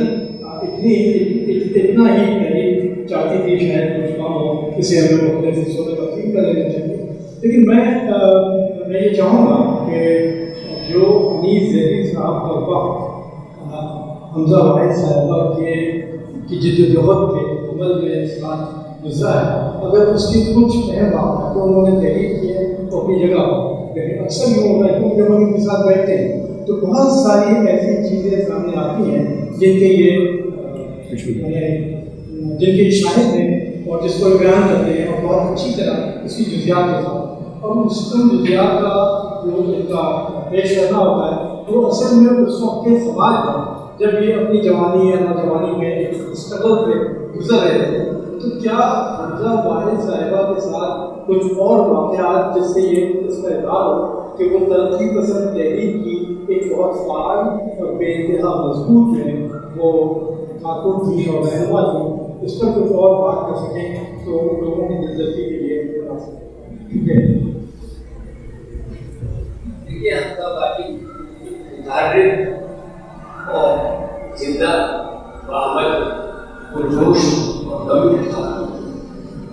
اتنا ہی تحریر چاہتی تھی شاید کچھ کام ہو، اسے ہمیں مختلف حصوں میں تقسیم کر لینا چاہیے. لیکن میں یہ چاہوں گا کہ جو انیس زیدی صاحب کا وقت حمزہ واحد صاحبہ کی جدوجہد کے عمل میں اس بات گزرا ہے، اگر اس کی کچھ اہم بات تو انہوں نے تحریر کی ہے تو اپنی جگہ ہو. لیکن اکثر یوں ہوتا ہے کہ جب ہم ان کے ساتھ بیٹھتے ہیں تو بہت ساری ایسی چیزیں سامنے آتی ہیں جن کے شاہد ہیں اور جس کو بیان کرتے ہیں اور بہت اچھی طرح اس کی جزیات کے ساتھ، اور اس جزیات کا جو ان کا پیش کرنا ہوتا ہے وہ اصل میں اس وقت کے سوال ہے جب یہ اپنی جوانی یا نوجوانی میں اسٹرگل پہ گزر رہے تھے. تو کیا حمزہ واحد صاحبہ کے ساتھ کچھ اور واقعات جس سے یہ اس کا اظہار ہو کہ وہ ترقی پسند تحریک کی ایک بہت فعال اور بے انتہا مضبوط ہے وہ خاتون تھی اور رہنما تھی، اس پر کچھ اور بات کر سکیں تو لوگوں کی دلچسپی کے لیے بتا سکیں. ٹھیک ہے. دیکھیے ہم کا باقی متحرک اور زندہ بعمل پرجوش اور کمی تھا،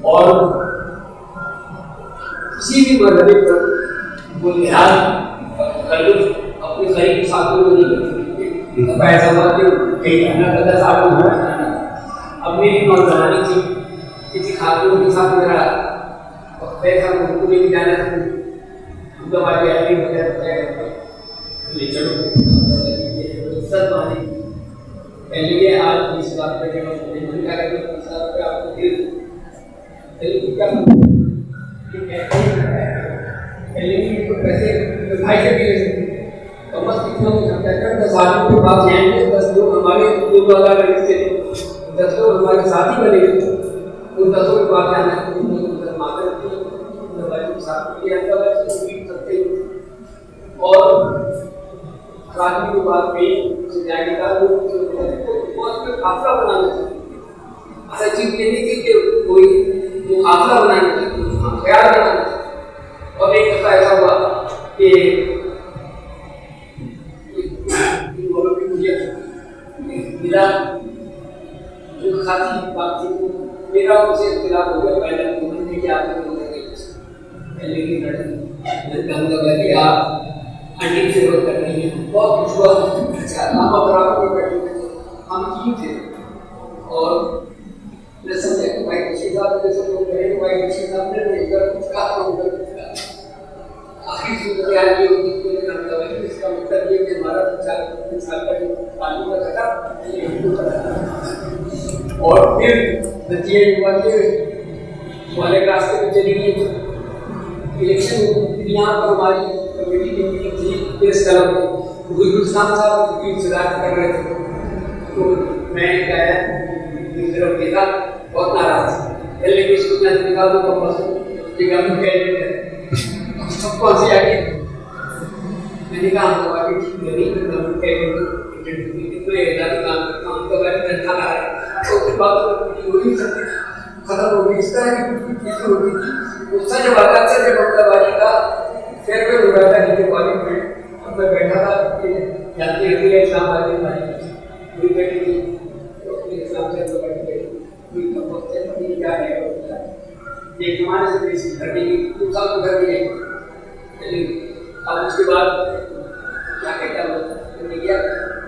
اور کسی بھی مرحلے پر وہ لحاظ تکلف اپنے قریبی ساتھوں میں نہیں کرتی. ایسا ہوا کہ کئی اللہ ساتھ میں اب میری نوجوانی تھی، کسی خاتون کے ساتھ میرا پیسہ مجھ کو لے کے جانا تھا، ہم تو ہماری اہلی وغیرہ لے چلو سر مانی پہلے آج اس بات پہ من کیا کرتے آپ کو پیسے بھائی سے بھی لے سکتے اور بس کتنا ہو سکتا ہے. 10 آدمی کے پاس جائیں گے، 10 لوگ ہمارے 2000 رشتے 10 لوگ ہمارے ساتھی بنے گے، ان 10 کے پاس جانا اور آدمی کی بات کہیں جائے گا قافلہ بنانا چاہیے. ایسا چیز یہ نہیں تھی کہ کوئی قافلہ بنانا چاہیے، خیال بنانا چاہیے. اور ایک دفعہ ایسا ہوا کہ میرا جو ساتھی بات تھی میرا اسے اختلاف ہو گیا. پہلے کہ آپ پہلے کی لڑکی آپ انڈی سے روک کر رہی ہیں، بہت کچھ ہوا. ہم برابر میں بیٹھے تھے، ہم تین تھے، اور میں سمجھا کہ بھائی بشیر صاحب جیسے لوگ کہیں کہ بھائی بشیر صاحب نے مل کر کچھ کہا تو ادھر کچھ کہا. آخری صورتحال یہ ہوگی کہ اس کا مطلب یہ کہ ہمارا 4 سال کا جو تعلیم کا تھا یہ ہم کو پتا، اور پھر نتیجہ یہ ہوا کہ والے راستے میں چلی گئی. الیکشن یہاں پر ہماری کمیٹی کی میٹنگ تھی پریس کلب میں، گلستان صاحب کی صدارت کر رہے تھے. تو میں ایک طرف دیکھا، بہت ناراض تھا. پہلے بھی اس کو میں نے نکال دو تو بس یہ گورنمنٹ کینڈیڈیٹ ہے، سب کو ہنسی آ گئی. میں نے کہا ہم تو باقی ٹھیک نہیں، گورنمنٹ کینڈیڈیٹ میں اعلانی کام کرتا ہوں، تو باقی تنخواہ لا رہا ہے. تو اس بات ہو نہیں سکتی، ختم ہو گئی. اس طرح کی کچھ چیزیں ہوتی تھی. اس سے جب آتا تھا جب اپنا باری کا پھر میں ہو رہا تھا نیچے کالج میں، اب میں بیٹھا تھا کہ جاتی رہتی ہے اسلام آباد میں بھائی پوری بیٹھی تھی اسلام سے تو بیٹھ گئی کوئی کم وقت سے پتہ نہیں کیا ہے ایک زمانے سے بیسی گھر بھی گئی 2 سال تو گھر بھی گئی. اب اس کے بعد کیا کہتا میں نے کیا،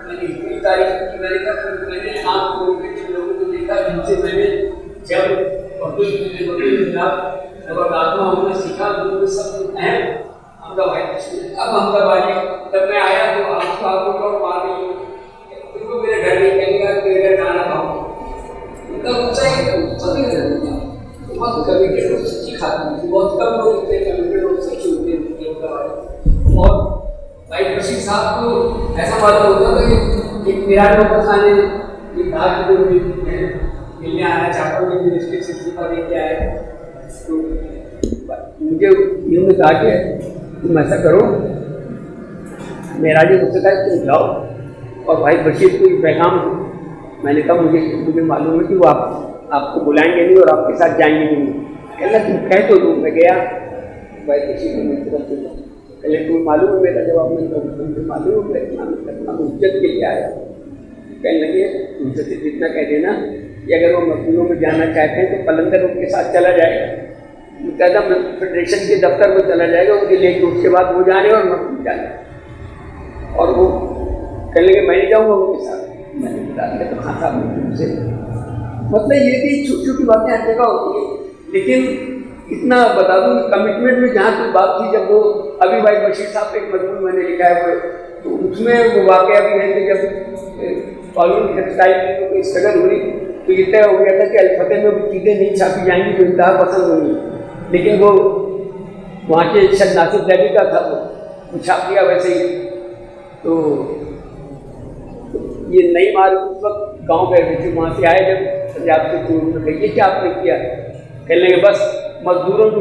میں نے اتنی تعریف کی. میں نے کہا میں نے آپ کو لوگوں کو دیکھا جن سے میں نے جب اردو کے خلاف زبرداتما ہم نے سیکھا ان میں سب اہم حمدہ بھائی. اب حمدہ بھائی جب میں آیا تو آپ کو اور مار نہیں ان کو میرے گھر نہیں کہیں گا میرے گھر کھانا کھاؤں تب چاہیے سبھی ضرور بہت کمیٹیڈ اور سچی کھاتی تھی. بہت کم لوگ اتنے کمیٹیڈ اور سچی ہوتے ہیں. اور بھائی بشیر صاحب کو ایسا بات ہوتا تھا کہ ایک میرا لوگ خانے ایک دھاگ کو ملنے آنا چاہتا ہوں کہ ڈسٹرکٹ سے صفا لے کے آئے. تو مجھے یوں نے کہا کہ تم ایسا کرو، میرا جو مجھ سے کہا تم جاؤ اور بھائی بشیر کو یہ پیغام دو. میں نے کہا مجھے معلوم ہے کہ وہ آپ کو بلائیں گے نہیں اور آپ کے ساتھ جائیں گے نہیں. کہنا تم کہہ تو دو. میں گیا بھائی بشیر کو میں طرف دوں پہلے تمہیں معلوم ہے میرا جواب میں تمہیں معلوم ہے اتنا حجت کے لیے آیا. کہنے لگے ان سے اتنا کہہ دینا کہ اگر وہ مزدوروں میں جانا چاہتے ہیں تو قلندر ان کے ساتھ چلا جائے گا، متحدہ فیڈریشن کے دفتر میں چلا جائے گا ان کے لے کے. اس کے بعد وہ جانے اور مزدور جانے اور وہ کہنے لگے میں نہیں جاؤں گا ان کے ساتھ. میں نے بتا دیا تو خان صاحب سے مطلب یہ کہ چھوٹی چھوٹی باتیں ہر جگہ ہوتی ہیں. لیکن اتنا بتا دوں کہ کمٹمنٹ میں جہاں کوئی بات تھی جب وہ ابھی بھائی بشیر صاحب ایک مضمون میں نے لکھا ہے وہ تو اس میں وہ واقعہ بھی ہے کہ جب قانون ٹیکسٹائل کی کوئی اسٹرگل ہوئی تو یہ طے ہو گیا تھا کہ الفتح میں وہ چیزیں نہیں چھاپی جائیں گی جو انتہا پسند ہوئی. لیکن وہ وہاں کے شد ناصر دہلی کا تھا وہ چھاپ دیا ویسے ہی. تو یہ نئی مال اس وقت گاؤں گئے تھے، وہاں سے آئے جب پنجاب سے تو انہوں نے کہا یہ کیا آپ نے کیا؟ کہنے لگے بس مزدوروں کو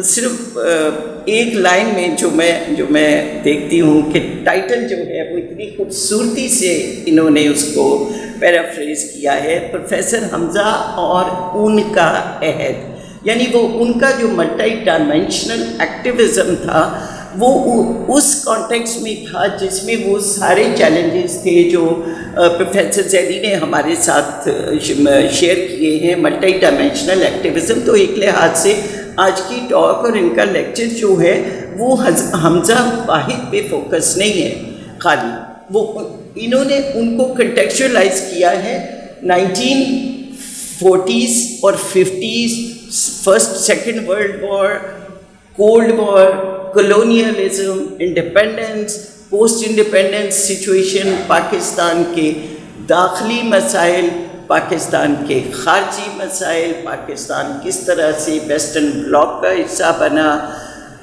صرف ایک لائن میں جو میں دیکھتی ہوں کہ ٹائٹل جو ہے وہ اتنی خوبصورتی سے انہوں نے اس کو پیرافریز کیا ہے، پروفیسر حمزہ اور ان کا عہد، یعنی وہ ان کا جو ملٹی ڈائمینشنل ایکٹیویزم تھا وہ اس کانٹیکس میں تھا جس میں وہ سارے چیلنجز تھے جو پروفیسر زیدی نے ہمارے ساتھ شیئر کیے ہیں۔ ملٹی ڈائمینشنل ایکٹیویزم تو ایک لحاظ سے آج کی ٹاک اور ان کا لیکچر جو ہے وہ حمزہ واحد پہ فوکس نہیں ہے خالی، وہ انہوں نے ان کو کنٹیکچوئلائز کیا ہے 1940s اور 50s، first second world war, cold war, colonialism, independence, post independence situation, Pakistan کے داخلی مسائل، پاکستان کے خارجی مسائل، پاکستان کس طرح سے ویسٹرن بلاک کا حصہ بنا،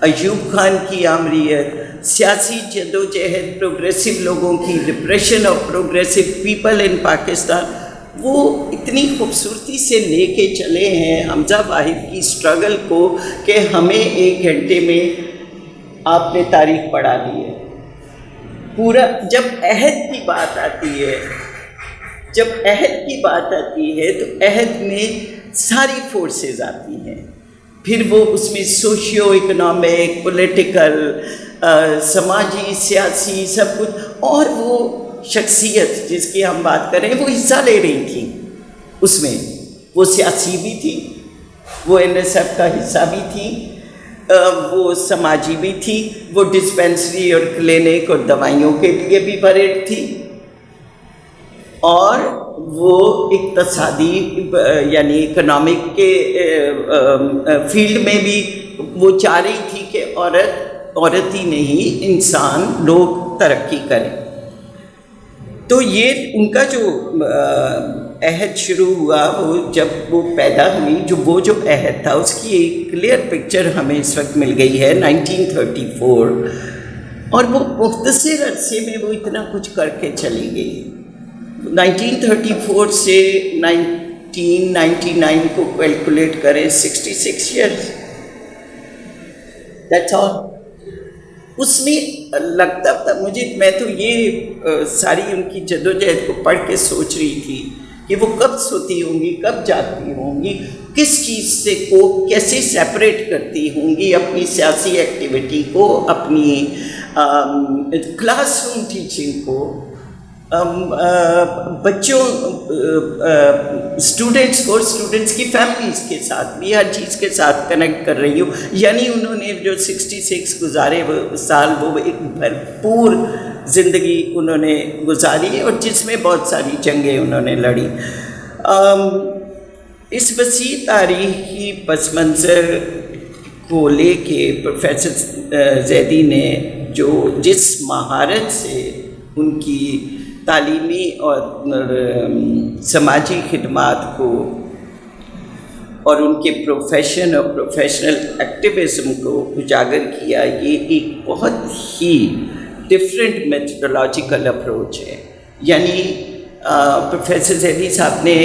ایوب خان کی آمریت، سیاسی جدوجہد، پروگریسو لوگوں کی، repression of progressive people in Pakistan, وہ اتنی خوبصورتی سے لے کے چلے ہیں حمزہ واحد کی اسٹرگل کو کہ ہمیں ایک گھنٹے میں آپ نے تاریخ پڑھا دی ہے پورا۔ جب عہد کی بات آتی ہے تو عہد میں ساری فورسز آتی ہیں، پھر وہ اس میں سوشیو اکنامک، پولیٹیکل، سماجی، سیاسی، سب کچھ، اور وہ شخصیت جس کی ہم بات کریں وہ حصہ لے رہی تھی اس میں، وہ سیاسی بھی تھی، وہ NSF کا حصہ بھی تھی، وہ سماجی بھی تھی، وہ ڈسپینسری اور کلینک اور دوائیوں کے لیے بھی پریڈ تھی، اور وہ اقتصادی یعنی اکنامک کے فیلڈ میں بھی وہ چاہ رہی تھی کہ عورت ہی نہیں انسان لوگ ترقی کریں۔ تو یہ ان کا جو عہد شروع ہوا وہ جب وہ پیدا ہوئی، جو عہد تھا اس کی ایک کلیئر پکچر ہمیں اس وقت مل گئی ہے 1934، اور وہ مختصر عرصے میں وہ اتنا کچھ کر کے چلی گئی۔ 1934 سے 1999 کو کیلکولیٹ کریں، 66 ایئرس، دیٹس آل۔ اس میں لگتا تھا مجھے، میں تو یہ ساری ان کی جدوجہد کو پڑھ کے سوچ رہی تھی کہ وہ کب سوتی ہوں گی، کب جاگتی ہوں گی، کس چیز سے کو کیسے سیپریٹ کرتی ہوں گی اپنی سیاسی ایکٹیویٹی کو، اپنی کلاس روم ٹیچنگ کو، بچوں اسٹوڈنٹس کو، اسٹوڈنٹس کی فیملیز کے ساتھ بھی ہر چیز کے ساتھ کنیکٹ کر رہی ہوں۔ یعنی انہوں نے جو 66 گزارے وہ سال، وہ ایک بھرپور زندگی انہوں نے گزاری اور جس میں بہت ساری جنگیں انہوں نے لڑی۔ اس وسیع تاریخی پس منظر کو لے کے پروفیسر زیدی نے جس مہارت سے ان کی تعلیمی اور سماجی خدمات کو اور ان کے پروفیشن اور پروفیشنل ایکٹیویزم کو اجاگر کیا، یہ ایک بہت ہی ڈفرینٹ میتھڈولوجیکل اپروچ ہے۔ یعنی پروفیسر زیدی صاحب نے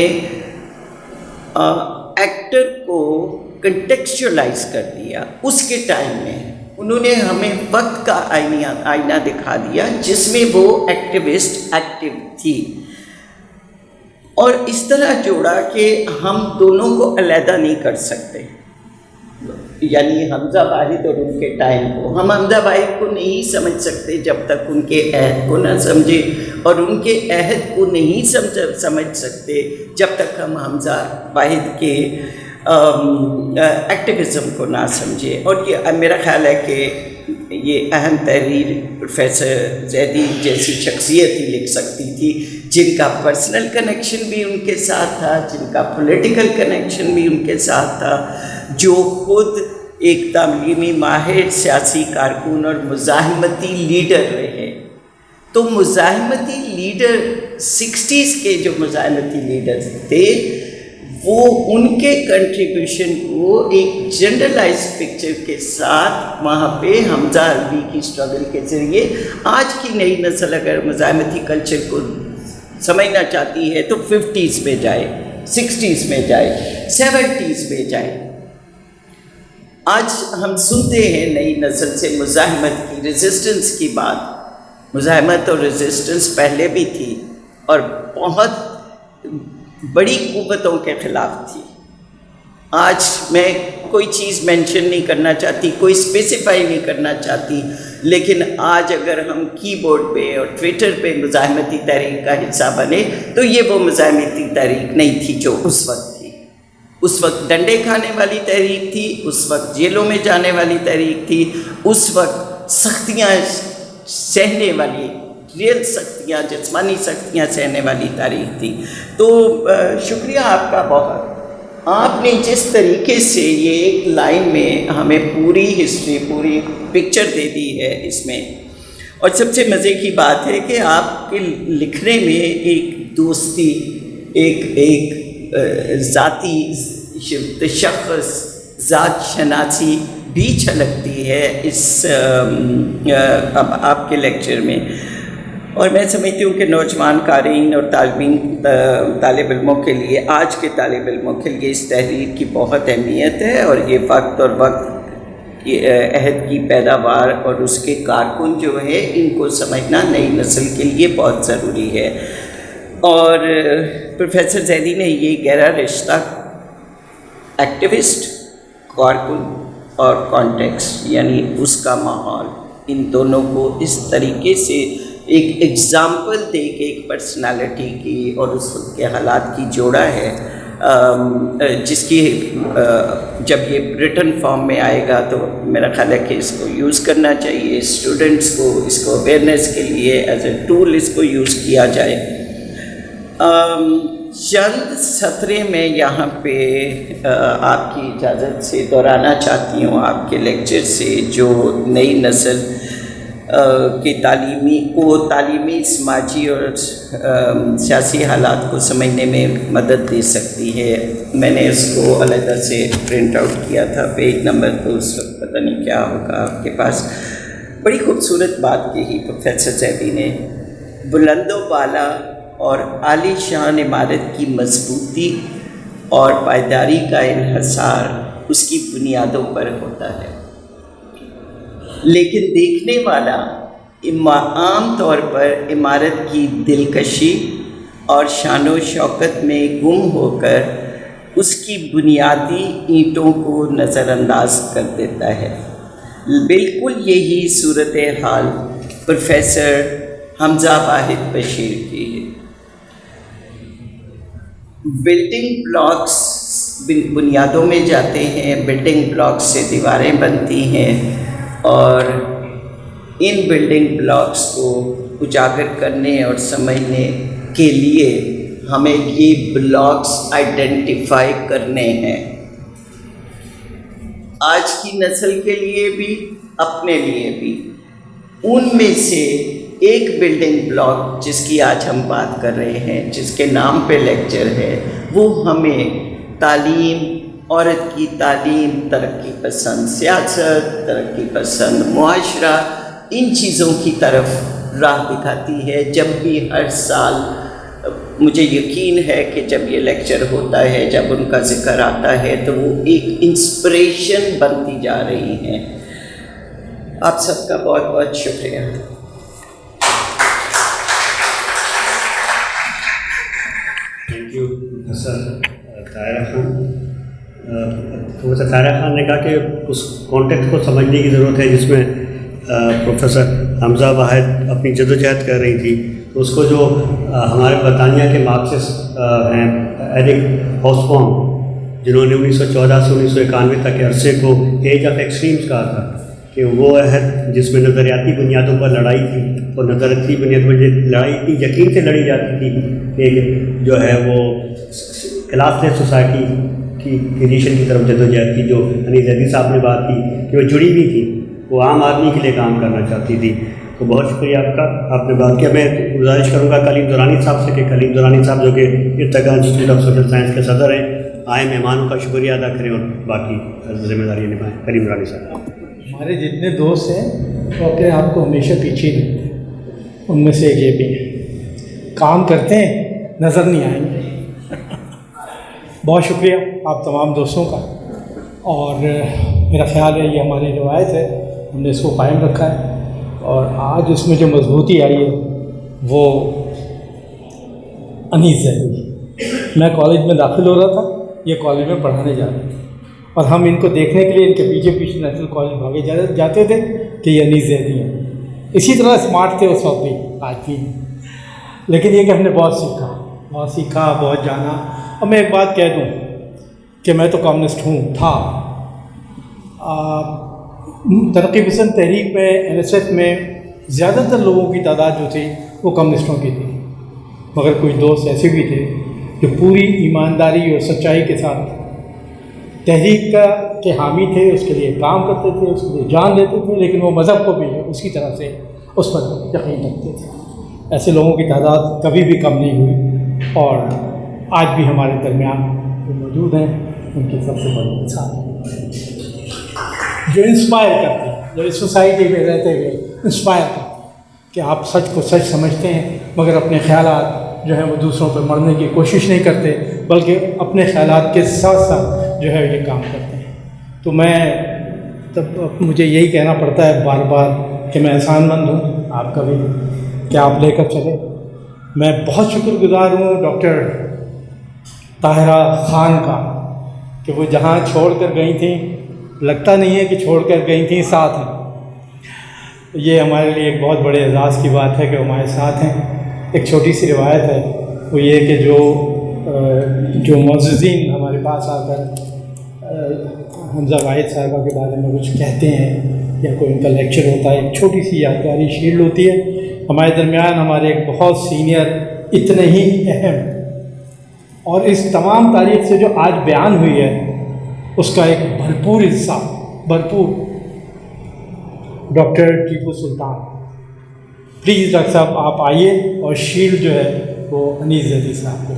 ایکٹر کو کنٹیکسچولائز کر دیا اس کے ٹائم میں، انہوں نے ہمیں وقت کا آئینہ دکھا دیا جس میں وہ ایکٹیوسٹ ایکٹیو تھی، اور اس طرح جوڑا کہ ہم دونوں کو علیحدہ نہیں کر سکتے۔ یعنی حمزہ واحد اور ان کے ٹائم کو ہم حمزہ واحد کو نہیں سمجھ سکتے جب تک ان کے عہد کو نہ سمجھے، اور ان کے عہد کو نہیں سمجھ سکتے جب تک ہم حمزہ واحد کے ایکٹیویزم کو نہ سمجھے۔ اور یہ میرا خیال ہے کہ یہ اہم تحریر پروفیسر زیدی جیسی شخصیت ہی لکھ سکتی تھی، جن کا پرسنل کنیکشن بھی ان کے ساتھ تھا، جن کا پولیٹیکل کنیکشن بھی ان کے ساتھ تھا، جو خود ایک تعلیمی ماہر، سیاسی کارکن اور مزاحمتی لیڈر رہے۔ تو مزاحمتی لیڈر 60s کے جو مزاحمتی لیڈرز تھے، وہ ان کے کنٹریبیوشن کو ایک جنرلائز پکچر کے ساتھ وہاں پہ حمزہ علوی کی اسٹرگل کے ذریعے آج کی نئی نسل اگر مزاحمتی کلچر کو سمجھنا چاہتی ہے تو 50s میں جائے، 60s میں جائے، 70s میں جائے۔ آج ہم سنتے ہیں نئی نسل سے مزاحمت کی، ریزسٹنس کی بات. مزاحمت اور ریزسٹنس پہلے بھی تھی اور بہت بڑی قوتوں کے خلاف تھی. آج میں کوئی چیز مینشن نہیں کرنا چاہتی، کوئی اسپیسیفائی نہیں کرنا چاہتی، لیکن آج اگر ہم کی بورڈ پہ اور ٹویٹر پہ مزاحمتی تحریک کا حصہ بنے تو یہ وہ مزاحمتی تحریک نہیں تھی جو اس وقت تھی. اس وقت ڈنڈے کھانے والی تحریک تھی، اس وقت جیلوں میں جانے والی تحریک تھی، اس وقت سختیاں سہنے والی، ریئل سختیاں، جسمانی سختیاں سہنے والی تاریخ تھی. تو شکریہ آپ کا بہت. آپ نے جس طریقے سے یہ ایک لائن میں ہمیں پوری ہسٹری، پوری پکچر دے دی ہے اس میں، اور سب سے مزے کی بات ہے کہ آپ کے لکھنے میں ایک دوستی، ایک ذاتی تشخص، ذات شناسی بھی چھلکتی ہے اس آپ کے لیکچر میں. اور میں سمجھتی ہوں کہ نوجوان قارئین اور طالب علموں کے لیے، آج کے طالب علموں کے لیے اس تحریر کی بہت اہمیت ہے، اور یہ وقت اور وقت کی عہد کی پیداوار اور اس کے کارکن جو ہے ان کو سمجھنا نئی نسل کے لیے بہت ضروری ہے. اور پروفیسر زیدی نے یہ گہرا رشتہ ایکٹیوسٹ، کارکن اور کانٹیکسٹ یعنی اس کا ماحول، ان دونوں کو اس طریقے سے ایک ایگزامپل دے کے ایک پرسنالٹی کی اور اس وقت کے حالات کی جوڑا ہے، جس کی جب یہ ریٹن فارم میں آئے گا تو میرا خیال ہے کہ اس کو یوز کرنا چاہیے. اسٹوڈنٹس کو اس کو اویئرنیس کے لیے ایز اے ٹول اس کو یوز کیا جائے. چند سطرے میں یہاں پہ آپ کی اجازت سے دہرانا چاہتی ہوں آپ کے لیکچر سے، جو نئی نسل کے تعلیمی، سماجی اور سیاسی حالات کو سمجھنے میں مدد دے سکتی ہے. میں نے اس کو علیحدہ سے پرنٹ آؤٹ کیا تھا، پیج نمبر تو اس وقت پتہ نہیں کیا ہوگا آپ کے پاس. بڑی خوبصورت بات کہی پروفیسر زیدی نے. بلند و بالا اور عالی شان عمارت کی مضبوطی اور پائیداری کا انحصار اس کی بنیادوں پر ہوتا ہے، لیکن دیکھنے والا عام طور پر عمارت کی دلکشی اور شان و شوکت میں گم ہو کر اس کی بنیادی اینٹوں کو نظر انداز کر دیتا ہے. بالکل یہی صورتحال پروفیسر حمزہ واحد بشیر کی ہے. بلڈنگ بلاکس بنیادوں میں جاتے ہیں، بلڈنگ بلاکس سے دیواریں بنتی ہیں، اور ان بلڈنگ بلاکس کو اجاگر کرنے اور سمجھنے کے لیے ہمیں یہ بلاکس آئیڈینٹیفائی کرنے ہیں. آج کی نسل کے لیے بھی، اپنے لیے بھی. ان میں سے ایک بلڈنگ بلاک جس کی آج ہم بات کر رہے ہیں، جس کے نام پہ لیکچر ہے، وہ ہمیں تعلیم، عورت کی تعلیم، ترقی پسند سیاست، ترقی پسند معاشرہ، ان چیزوں کی طرف راہ دکھاتی ہے. جب بھی ہر سال مجھے یقین ہے کہ جب یہ لیکچر ہوتا ہے، جب ان کا ذکر آتا ہے تو وہ ایک انسپریشن بنتی جا رہی ہیں. آپ سب کا بہت بہت شکریہ. Thank you professor Tahira Khan. Professor Tahira Khan نے کہا کہ اس کانٹیکٹ کو سمجھنے کی ضرورت ہے جس میں پروفیسر حمزہ واحد اپنی جدوجہد کر رہی تھی. تو اس کو جو ہمارے برطانیہ کے مارکسسٹ ہیں ایرک ہابسبام، جنہوں نے 1914 سے 1991 تک کے عرصے کو ایج آف ایکسٹریمز کہا تھا، کہ وہ عہد جس میں نظریاتی بنیادوں پر لڑائی تھی، اور نظریاتی بنیادوں پر لڑائی اتنی یقین سے لڑی جاتی تھی کہ جو ہے وہ کلاس لیس سوسائٹی کی کریشن کی طرف جدوجہد کی، جو انیس زیدی صاحب نے بات کی کہ وہ جڑی ہوئی تھی، وہ عام آدمی کے لیے کام کرنا چاہتی تھی. تو بہت شکریہ آپ کا، آپ نے بات کیا. میں گزارش کروں گا کلیم دورانی صاحب سے کہ کلیم دورانی صاحب جو کہ ارتقا انسٹیٹیوٹ آف سوشل سائنس کے صدر ہیں، آئے مہمانوں کا شکریہ ادا کریں اور باقی ذمہ داریاں نبھائیں. کلیم دورانی صاحب. ہمارے جتنے دوست ہیں وہ اپنے آپ کو ہمیشہ پیچھے ہی رکھتے ہیں، ان میں سے ایک یہ بھی ہے. کام کرتے ہیں، نظر نہیں آئیں گے. بہت شکریہ آپ تمام دوستوں کا. اور میرا خیال ہے یہ ہماری روایت ہے، ہم نے اس کو قائم رکھا ہے، اور آج اس میں جو مضبوطی آئی ہے وہ انیس زیدی. میں کالج میں داخل ہو رہا تھا، یہ کالج میں پڑھانے جا رہے تھے، اور ہم ان کو دیکھنے کے لیے ان کے پیچھے پیچھے نیشنل کالج بھاگے جاتے تھے کہ یہ انیس زیدی ہیں. اسی طرح اسمارٹ تھے اس وقت بھی، آج بھی. لیکن یہ کہ ہم نے بہت سیکھا، بہت جانا. اور میں ایک بات کہہ دوں کہ میں تو کمیونسٹ تھا. ترقی پسند تحریک میں، NSS میں زیادہ تر لوگوں کی تعداد جو تھی وہ کمیونسٹوں کی تھی، مگر کچھ دوست ایسے بھی تھے جو پوری ایمانداری اور سچائی کے ساتھ تحریک کے حامی تھے، اس کے لیے کام کرتے تھے، اس کے لیے جان دیتے تھے، لیکن وہ مذہب کو بھی اسی طرح سے اس پر یقین رکھتے تھے. ایسے لوگوں کی تعداد کبھی بھی کم نہیں ہوئی، اور آج بھی ہمارے درمیان جو موجود ہیں ان کی سب سے بڑی مثال جو انسپائر کرتے ہیں، جو اس سوسائٹی میں رہتے ہوئے انسپائر کرتے ہیں کہ آپ سچ کو سچ سمجھتے ہیں، مگر اپنے خیالات جو ہیں وہ دوسروں پہ مرنے کی کوشش نہیں کرتے، بلکہ اپنے خیالات کے ساتھ ساتھ جو ہے یہ کام کرتے ہیں. تو مجھے یہی کہنا پڑتا ہے بار بار کہ میں احسان مند ہوں آپ کا بھی کہ آپ لے کر چلے. میں بہت شکر گزار ہوں ڈاکٹر طاہرہ خان کا کہ وہ جہاں چھوڑ کر گئی تھیں، لگتا نہیں ہے کہ چھوڑ کر گئی تھیں، ساتھ ہیں. یہ ہمارے لیے ایک بہت بڑے اعزاز کی بات ہے کہ وہ ہمارے ساتھ ہیں. ایک چھوٹی سی روایت ہے، وہ یہ کہ جو معززین ہمارے پاس آ کر حمزہ واحد صاحبہ کے بارے میں کچھ کہتے ہیں یا کوئی ان کا لیکچر ہوتا ہے، ایک چھوٹی سی یادگاری شیلڈ ہوتی ہے. ہمارے درمیان ہمارے ایک بہت سینئر، اتنے ہی اہم، اور اس تمام تاریخ سے جو آج بیان ہوئی ہے اس کا ایک بھرپور حصہ، doctor Tipu Sultan. Please doctor صاحب آپ آئیے اور شیلڈ جو ہے وہ انیس زیدی صاحب کو